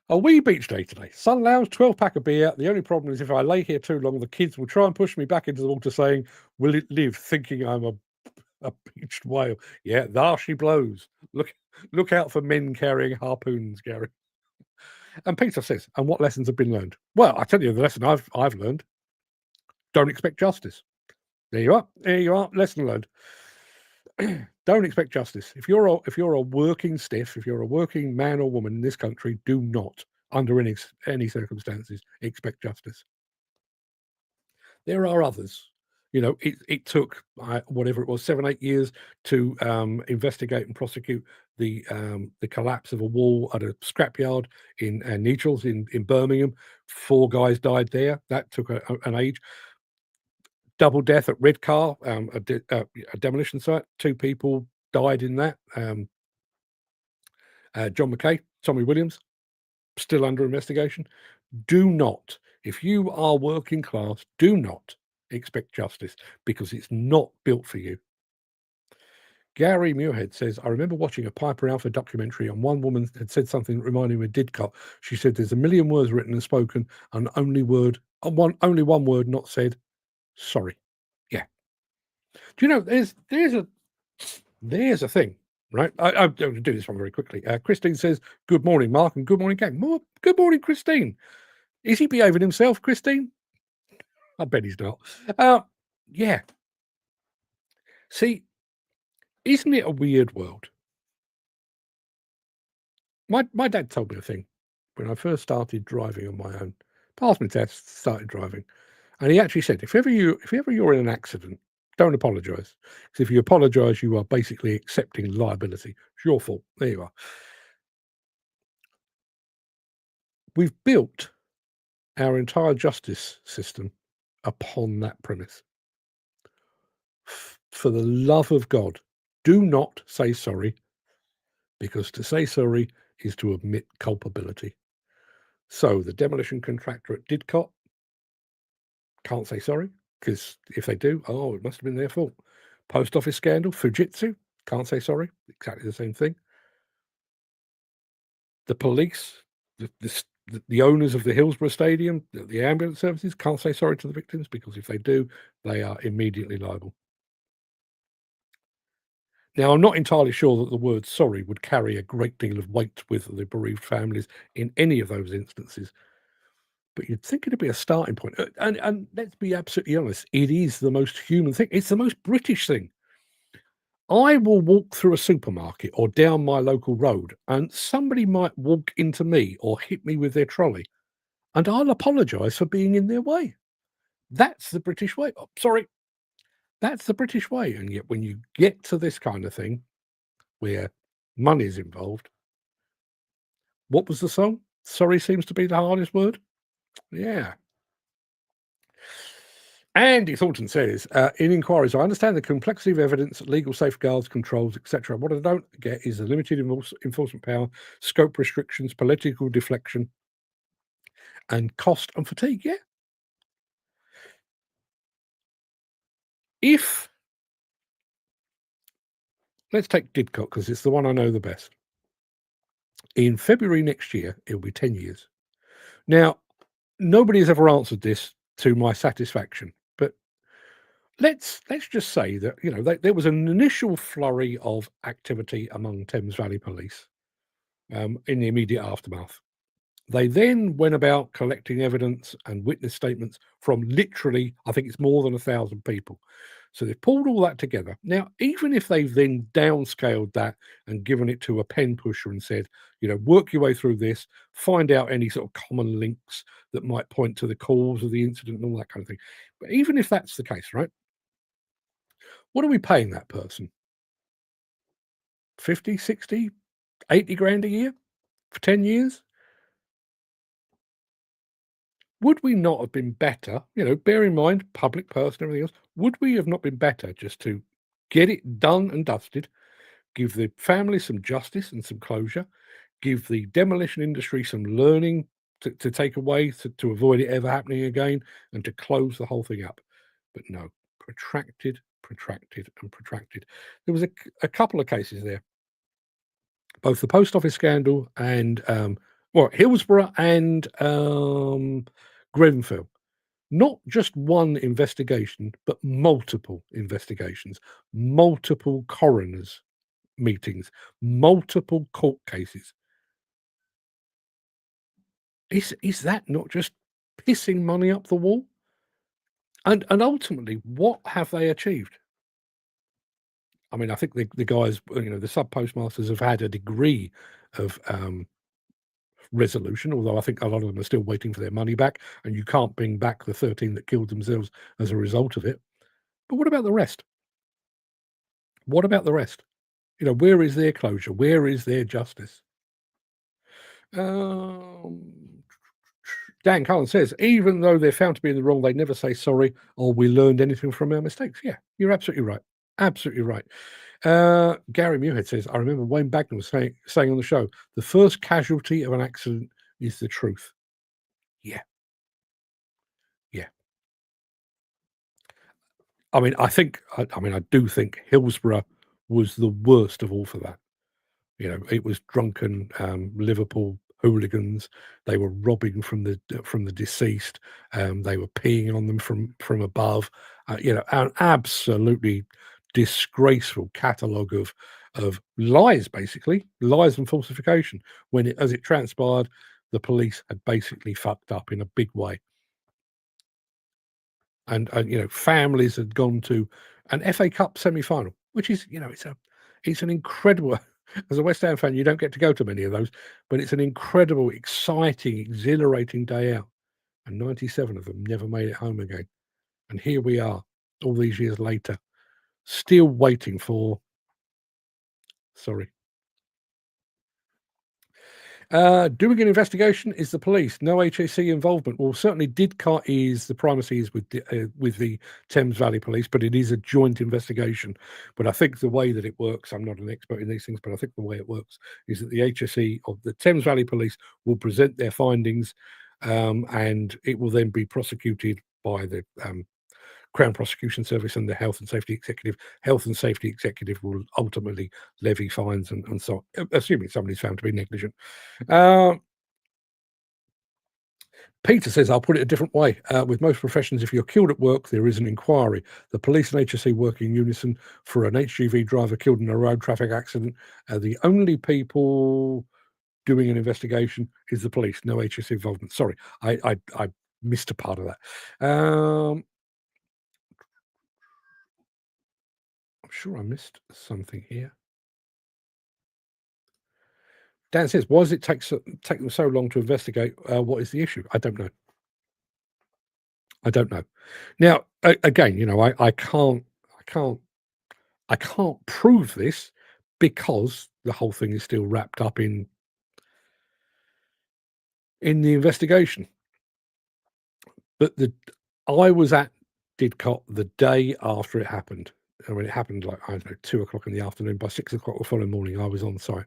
A wee beach day today. Sun lounge, 12-pack of beer. The only problem is if I lay here too long, the kids will try and push me back into the water saying, will it live, thinking I'm a beached whale. Yeah, there she blows. Look out for men carrying harpoons, Gary. And Peter says, and what lessons have been learned? Well, I tell you the lesson I've learned. Don't expect justice. There you are. There you are. Lesson learned. Don't expect justice. If you're a working stiff, if you're a working man or woman in this country, do not, under any circumstances, expect justice. There are others. You know, it took whatever it was, 7-8 years to investigate and prosecute the collapse of a wall at a scrapyard in Neutrals in Birmingham. 4 guys died there. That took an age. Double death at Redcar, a demolition site. 2 people died in that. John McKay, Tommy Williams, still under investigation. Do not, if you are working class, do not expect justice, because it's not built for you. Gary Muirhead says, I remember watching a Piper Alpha documentary, and one woman had said something that reminded me of Didcot. She said, there's a million words written and spoken, and only one word not said, sorry. Yeah. Do you know, there's a thing, right? I'll do this one very quickly. Christine says, good morning, Mark, and good morning, gang. Good morning, Christine. Is he behaving himself, Christine? I bet he's not. Yeah. See, isn't it a weird world? My dad told me a thing when I first started driving on my own. Passed my test, started driving, and he actually said, if ever you're in an accident, don't apologise. Because if you apologise, you are basically accepting liability. It's your fault. There you are. We've built our entire justice system upon that premise. For the love of God, do not say sorry, because to say sorry is to admit culpability. So the demolition contractor at Didcot can't say sorry, because if they do, it must have been their fault. Post office scandal, Fujitsu, can't say sorry, exactly the same thing. The police, the owners of the Hillsborough Stadium, the ambulance services can't say sorry to the victims, because if they do, they are immediately liable. Now, I'm not entirely sure that the word sorry would carry a great deal of weight with the bereaved families in any of those instances, but you'd think it'd be a starting point. And let's be absolutely honest, it is the most human thing. It's the most British thing. I will walk through a supermarket or down my local road, and somebody might walk into me or hit me with their trolley, and I'll apologise for being in their way. That's the British way. Oh, sorry. That's the British way. And yet when you get to this kind of thing, where money is involved, what was the song? Sorry seems to be the hardest word. Yeah. Andy Thornton says, in inquiries, I understand the complexity of evidence, legal safeguards, controls, etc. What I don't get is the limited enforcement power, scope restrictions, political deflection, and cost and fatigue. Yeah. Let's take Didcot, because it's the one I know the best. In February next year, it'll be 10 years. Now, nobody has ever answered this to my satisfaction, but let's just say that, there was an initial flurry of activity among Thames Valley Police in the immediate aftermath. They then went about collecting evidence and witness statements from literally, I think it's more than 1,000 people. So they've pulled all that together. Now, even if they've then downscaled that and given it to a pen pusher and said, work your way through this, find out any sort of common links that might point to the cause of the incident and all that kind of thing. But even if that's the case, right? What are we paying that person? 50, 60, 80 grand a year for 10 years? Would we not have been better, bear in mind, public person, everything else, would we have not been better just to get it done and dusted, give the family some justice and some closure, give the demolition industry some learning to take away to avoid it ever happening again, and to close the whole thing up? But no, protracted. There was a couple of cases there, both the post office scandal and, Hillsborough and Grenfell. Not just one investigation, but multiple investigations, multiple coroners' meetings, multiple court cases. Is that not just pissing money up the wall? And ultimately, what have they achieved? I mean, I think the guys, the sub postmasters have had a degree of resolution, although I think a lot of them are still waiting for their money back, and you can't bring back the 13 that killed themselves as a result of it. But what about the rest? What about the rest? Where is their closure? Where is their justice? Dan Cullen says, even though they're found to be in the wrong, they never say sorry or we learned anything from our mistakes. Yeah, you're absolutely right. Absolutely right. Gary Muirhead says, I remember Wayne Bagnall saying on the show, the first casualty of an accident is the truth. Yeah. Yeah. I mean, I do think Hillsborough was the worst of all for that. You know, it was drunken Liverpool hooligans. They were robbing from the deceased. They were peeing on them from above. You know, an absolutely disgraceful catalogue of lies, basically lies and falsification. When as it transpired, the police had basically fucked up in a big way. And you know, families had gone to an FA Cup semi-final, which is, you know, it's an incredible. As a West Ham fan, you don't get to go to many of those, but it's an incredible, exciting, exhilarating day out. And 97 of them never made it home again. And here we are, all these years later, still waiting for. Sorry. Doing an investigation is the police. No HAC involvement. Well, certainly DIDCOT is the primacy is with the Thames Valley Police, but it is a joint investigation. But I think the way that it works, I'm not an expert in these things, but I think the way it works is that the HSE of the Thames Valley Police will present their findings, and it will then be prosecuted by the Crown Prosecution Service and the Health and Safety Executive. Health and Safety Executive will ultimately levy fines and so on, assuming somebody's found to be negligent. Peter says, I'll put it a different way. With most professions, if you're killed at work, there is an inquiry. The police and HSE work in unison. For an HGV driver killed in a road traffic accident, the only people doing an investigation is the police. No HSE involvement. Sorry, I missed a part of that. I'm sure I missed something here. Dan says, why does it take them so long to investigate? What is the issue? I don't know. I don't know. Now, again, you know, I can't prove this because the whole thing is still wrapped up in the investigation. But I was at DIDCOT the day after it happened. And when it happened, like, I don't know, 2:00 in the afternoon, by 6:00 the following morning, I was on site.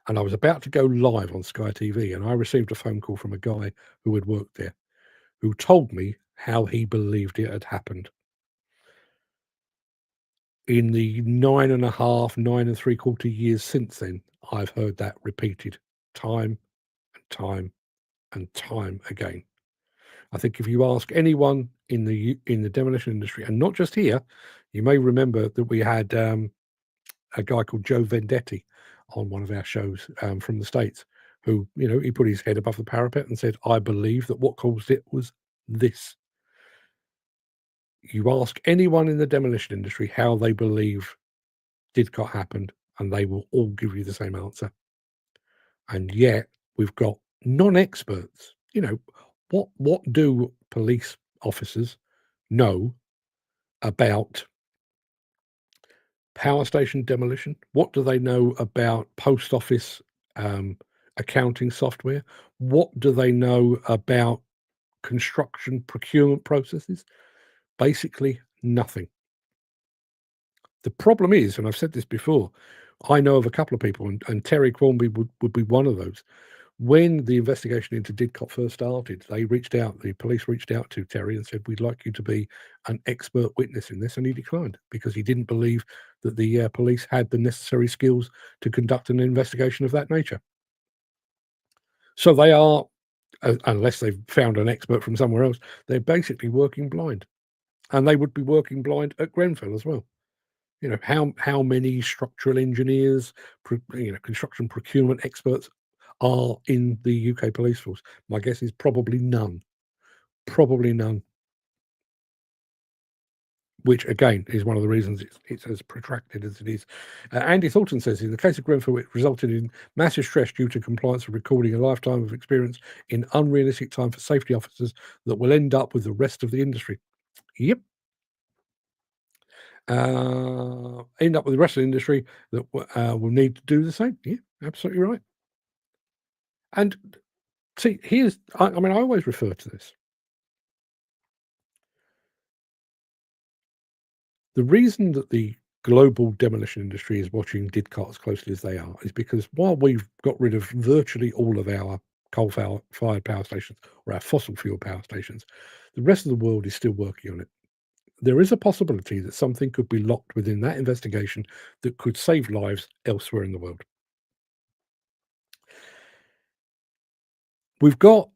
And I was about to go live on Sky TV, and I received a phone call from a guy who had worked there, who told me how he believed it had happened. In the 9 3/4 years since then, I've heard that repeated time and time and time again. I think if you ask anyone in the demolition industry, and not just here, you may remember that we had a guy called Joe Vendetti on one of our shows from the States, who, you know, he put his head above the parapet and said, I believe that what caused it was this. You ask anyone in the demolition industry how they believe DIDCOT happened, and they will all give you the same answer. And yet we've got non-experts. You know, what do police officers know about power station demolition? What do they know about post office accounting software? What do they know about construction procurement processes? Basically nothing. The problem is, and I've said this before, I know of a couple of people, and Terry Cornby would be one of those. When the investigation into DIDCOT first started, the police reached out to Terry and said, we'd like you to be an expert witness in this, and he declined because he didn't believe that the police had the necessary skills to conduct an investigation of that nature. So they are, unless they've found an expert from somewhere else, they're basically working blind. And they would be working blind at Grenfell as well. You know, how many structural engineers, construction procurement experts are in the UK police force? My guess is probably none. Probably none. Which, again, is one of the reasons it's as protracted as it is. Andy Thornton says, in the case of Grenfell, it resulted in massive stress due to compliance of recording a lifetime of experience in unrealistic time for safety officers that will end up with the rest of the industry. Yep. End up with the rest of the industry that will need to do the same. Yeah, absolutely right. And see, I always refer to this. The reason that the global demolition industry is watching Didcot as closely as they are is because while we've got rid of virtually all of our coal-fired power stations or our fossil fuel power stations, the rest of the world is still working on it. There is a possibility that something could be locked within that investigation that could save lives elsewhere in the world. We've got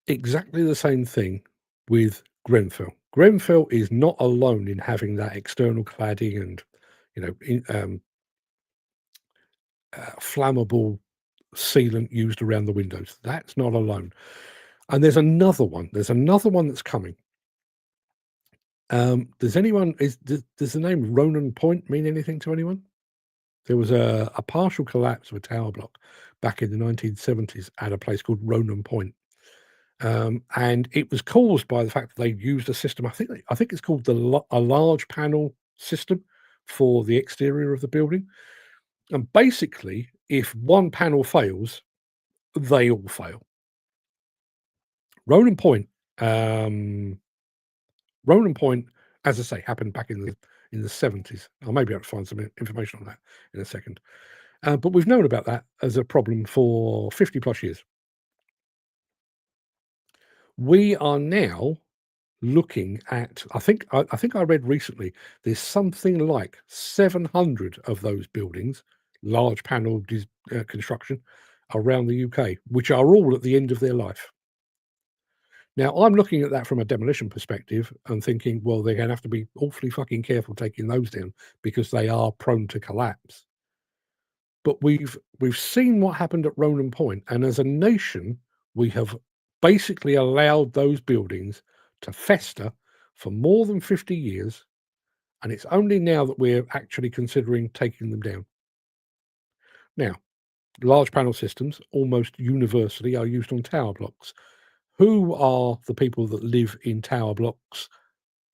exactly the same thing with Grenfell. Grenfell is not alone in having that external cladding and, flammable sealant used around the windows. That's not alone. And there's another one. There's another one that's coming. Does the name Ronan Point mean anything to anyone? There was a partial collapse of a tower block back in the 1970s at a place called Ronan Point. And it was caused by the fact that they used a system. I think it's called a large panel system for the exterior of the building. And basically, if one panel fails, they all fail. Ronan Point, as I say, happened back in the 70s. I may be able to find some information on that in a second. But we've known about that as a problem for 50 plus years. We are now looking at, I think I read recently, there's something like 700 of those buildings, large panel construction around the UK, which are all at the end of their life. Now, I'm looking at that from a demolition perspective and thinking, well, they're going to have to be awfully fucking careful taking those down because they are prone to collapse. But we've seen what happened at Ronan Point, and as a nation, we have basically allowed those buildings to fester for more than 50 years, and it's only now that we're actually considering taking them down. Now, large panel systems almost universally are used on tower blocks. Who are the people that live in tower blocks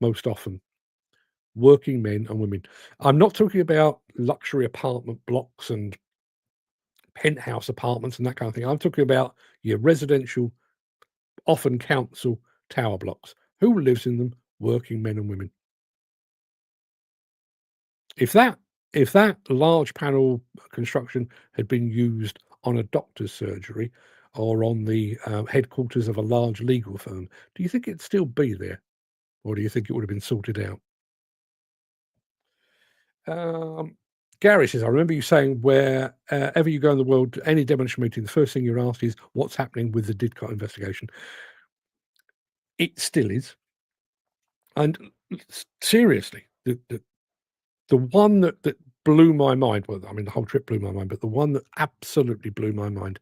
most often? Working men and women. I'm not talking about luxury apartment blocks and penthouse apartments and that kind of thing. I'm talking about your residential, often council tower blocks. Who lives in them? Working men and women. If that large panel construction had been used on a doctor's surgery or on the headquarters of a large legal firm, do you think it'd still be there? Or do you think it would have been sorted out? Gary says, I remember you saying wherever you go in the world, any demolition meeting, the first thing you're asked is what's happening with the Didcot investigation. It still is. And seriously, the one that blew my mind, well, I mean, the whole trip blew my mind, but the one that absolutely blew my mind,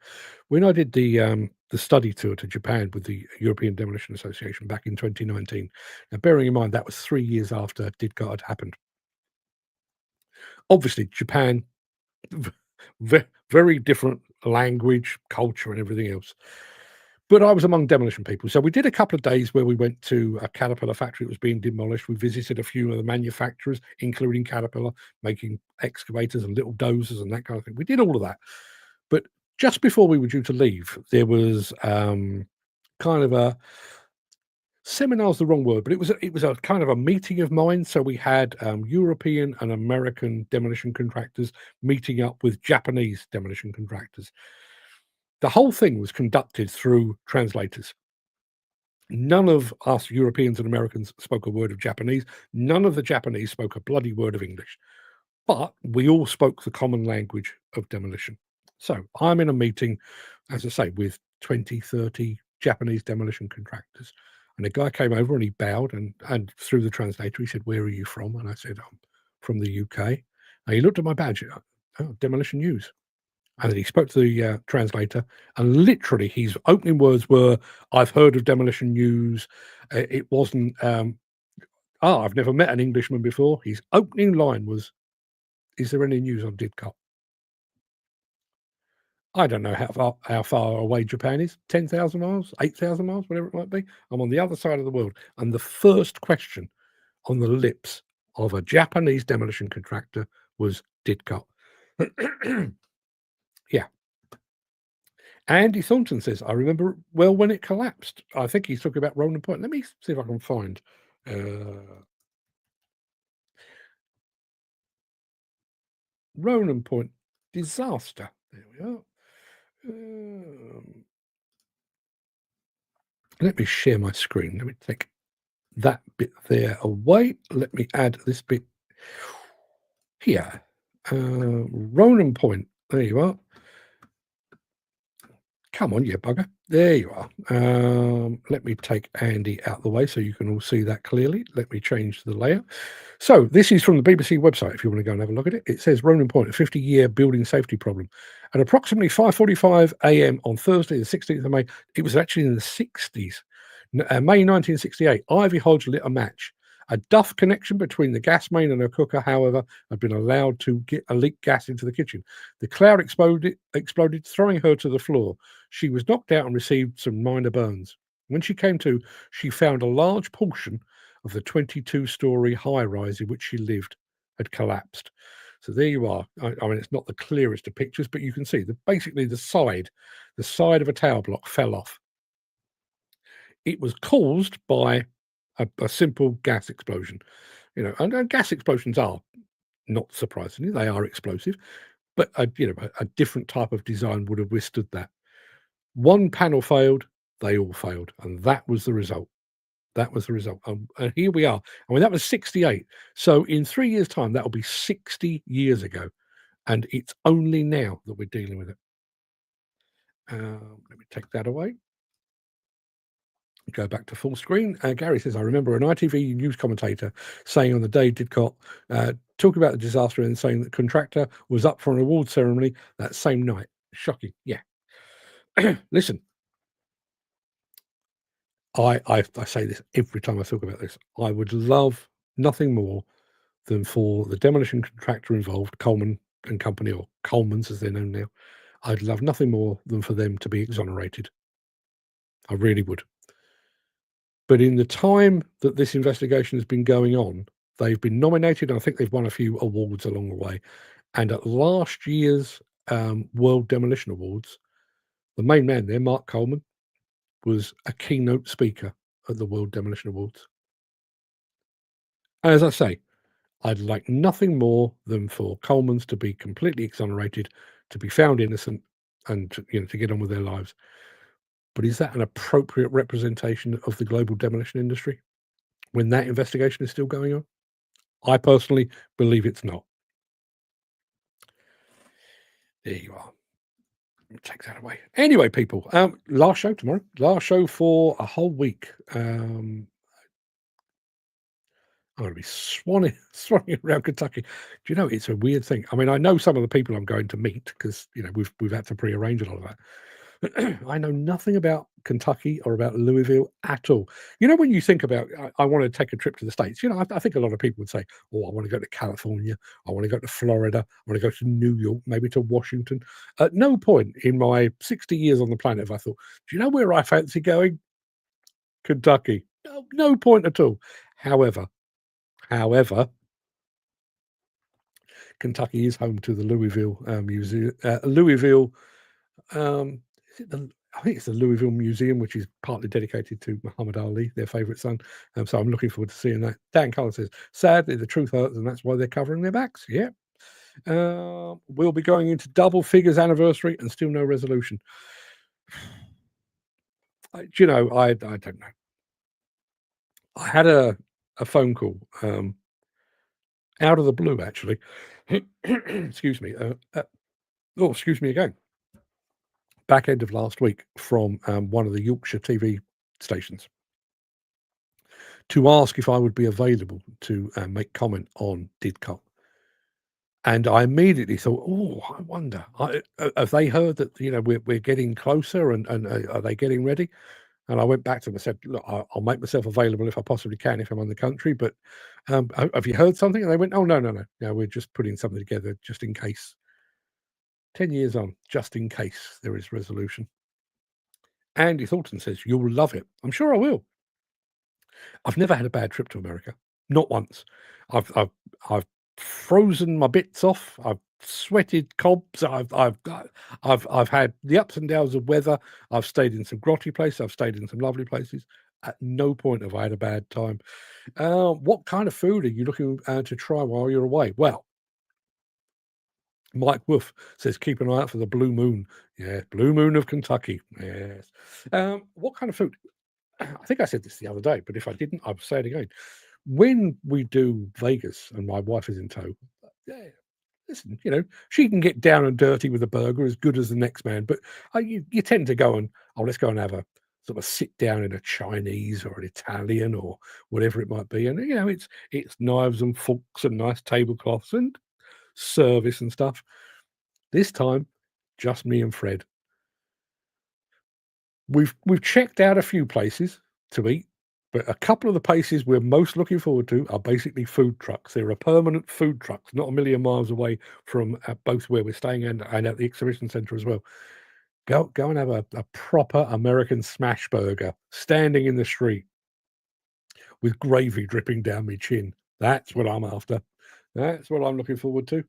when I did the study tour to Japan with the European Demolition Association back in 2019, now bearing in mind that was 3 years after Didcot had happened. Obviously, Japan, very different language, culture, and everything else. But I was among demolition people. So we did a couple of days where we went to a Caterpillar factory that was being demolished. We visited a few of the manufacturers, including Caterpillar, making excavators and little dozers and that kind of thing. We did all of that. But just before we were due to leave, there was kind of a seminar's the wrong word, but it was a kind of a meeting of minds. So we had European and American demolition contractors meeting up with Japanese demolition contractors. The whole thing was conducted through translators. None of us Europeans and Americans spoke a word of Japanese. None of the Japanese spoke a bloody word of English. But we all spoke the common language of demolition. So I'm in a meeting, as I say, with 20, 30 Japanese demolition contractors. And a guy came over and he bowed and through the translator, he said, "Where are you from?" And I said, "I'm from the UK." And he looked at my badge, "Oh, Demolition News." And then he spoke to the translator, and literally his opening words were, "I've heard of Demolition News." It wasn't, I've never met an Englishman before. His opening line was, "Is there any news on Didcot?" I don't know how far away Japan is, 10,000 miles, 8,000 miles, whatever it might be. I'm on the other side of the world. And the first question on the lips of a Japanese demolition contractor was Didcot. Yeah. Andy Thornton says, I remember well when it collapsed. I think he's talking about Ronan Point. Let me see if I can find. Ronan Point disaster. There we are. Let me share my screen. Let me take that bit there away. Let me add this bit here. Ronan Point. There you are. Come on, you bugger. There you are. Let me take Andy out the way so you can all see that clearly. Let me change the layout. So this is from the BBC website, if you want to go and have a look at it. It says Ronan Point, a 50-year building safety problem. At approximately 5:45 a.m. on Thursday, the 16th of May, it was actually in the 60s, May 1968, Ivy Hodge lit a match. A duff connection between the gas main and her cooker, however, had been allowed to get a leak gas into the kitchen. The cloud exploded, throwing her to the floor. She was knocked out and received some minor burns. When she came to, she found a large portion of the 22-story high-rise in which she lived had collapsed. So there you are. I mean, it's not the clearest of pictures, but you can see that basically the side of a tower block fell off. It was caused by a simple gas explosion, and gas explosions are, not surprisingly, they are explosive, but a different type of design would have withstood that. One panel failed, they all failed, and that was the result. And here we are. I mean, that was 68. So in 3 years' time, that'll be 60 years ago, and it's only now that we're dealing with it. Let me take that away. Go back to full screen. Gary says, I remember an ITV news commentator saying on the day Didcot, talking about the disaster and saying that contractor was up for an award ceremony that same night. Shocking. Yeah. Listen, I say this every time I talk about this. I would love nothing more than for the demolition contractor involved, Coleman and Company, or Coleman's as they're known now. I'd love nothing more than for them to be exonerated. I really would. But in the time that this investigation has been going on, they've been nominated, and I think they've won a few awards along the way. And at last year's World Demolition Awards, the main man there, Mark Coleman, was a keynote speaker at the World Demolition Awards. As I say, I'd like nothing more than for Coleman's to be completely exonerated, to be found innocent, and to get on with their lives. But is that an appropriate representation of the global demolition industry when that investigation is still going on? I personally believe it's not. There you are. Let me take that away. Anyway, people, last show tomorrow. Last show for a whole week. I'm going to be swanning around Kentucky. Do you know, it's a weird thing. I mean, I know some of the people I'm going to meet because, we've had to prearrange a lot of that. I know nothing about Kentucky or about Louisville at all. When you think about, I want to take a trip to the States, I think a lot of people would say, oh, I want to go to California. I want to go to Florida. I want to go to New York, maybe to Washington. At no point in my 60 years on the planet have I thought, do you know where I fancy going? Kentucky. No point at all. However, Kentucky is home to the Louisville Museum. I think it's the Louisville Museum, which is partly dedicated to Muhammad Ali, their favourite son. So I'm looking forward to seeing that. Dan Cullen says, sadly, the truth hurts, and that's why they're covering their backs. Yeah. We'll be going into double figures anniversary and still no resolution. I don't know. I had a phone call out of the blue, actually. Excuse me. Excuse me again. Back end of last week from one of the Yorkshire TV stations to ask if I would be available to make comment on Didcot. And I immediately thought, oh, I wonder, have they heard that, we're getting closer and are they getting ready? And I went back to them and said, look, I'll make myself available if I possibly can, if I'm on the country. But have you heard something? And they went, oh, no. We're just putting something together just in case. 10 years on, just in case there is resolution. Andy Thornton says, you'll love it. I'm sure I will. I've never had a bad trip to America. Not once. I've frozen my bits off. I've sweated cobs. I've had the ups and downs of weather. I've stayed in some grotty places. I've stayed in some lovely places. At no point have I had a bad time. What kind of food are you looking to try while you're away? Well, Mike Wolf says, keep an eye out for the blue moon. Yeah, blue moon of Kentucky. Yes. What kind of food? I think I said this the other day, but if I didn't, I'll say it again. When we do Vegas and my wife is in tow, yeah, listen, she can get down and dirty with a burger as good as the next man, but you tend to go and, let's go and have a sort of sit down in a Chinese or an Italian or whatever it might be. And, it's knives and forks and nice tablecloths and service and stuff. This time, just me and Fred. We've checked out a few places to eat, but a couple of the places we're most looking forward to are basically food trucks. There are permanent food trucks, not a million miles away from both where we're staying and at the exhibition centre as well. Go and have a proper American smash burger standing in the street with gravy dripping down my chin. That's what I'm after. That's what I'm looking forward to.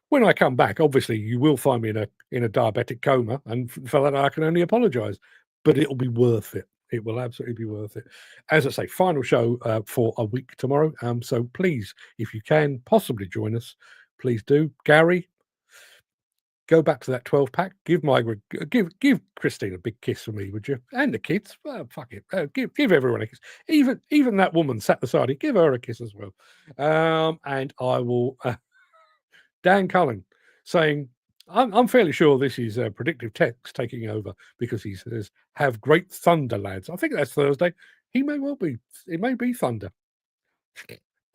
When I come back, obviously you will find me in a diabetic coma, and for that I can only apologise. But it'll be worth it. It will absolutely be worth it. As I say, final show for a week tomorrow. So please, if you can possibly join us, please do. Gary, go back to that 12-pack. Give Christine a big kiss for me, would you? And the kids. Well, fuck it. Give everyone a kiss. Even that woman sat beside you. Give her a kiss as well. And I will. Dan Cullen saying, I'm fairly sure this is predictive text taking over because he says, have great thunder, lads. I think that's Thursday. He may well be. It may be thunder.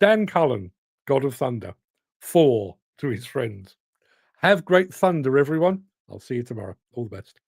Dan Cullen, God of Thunder, 4 to his friends. Have great thunder, everyone. I'll see you tomorrow. All the best.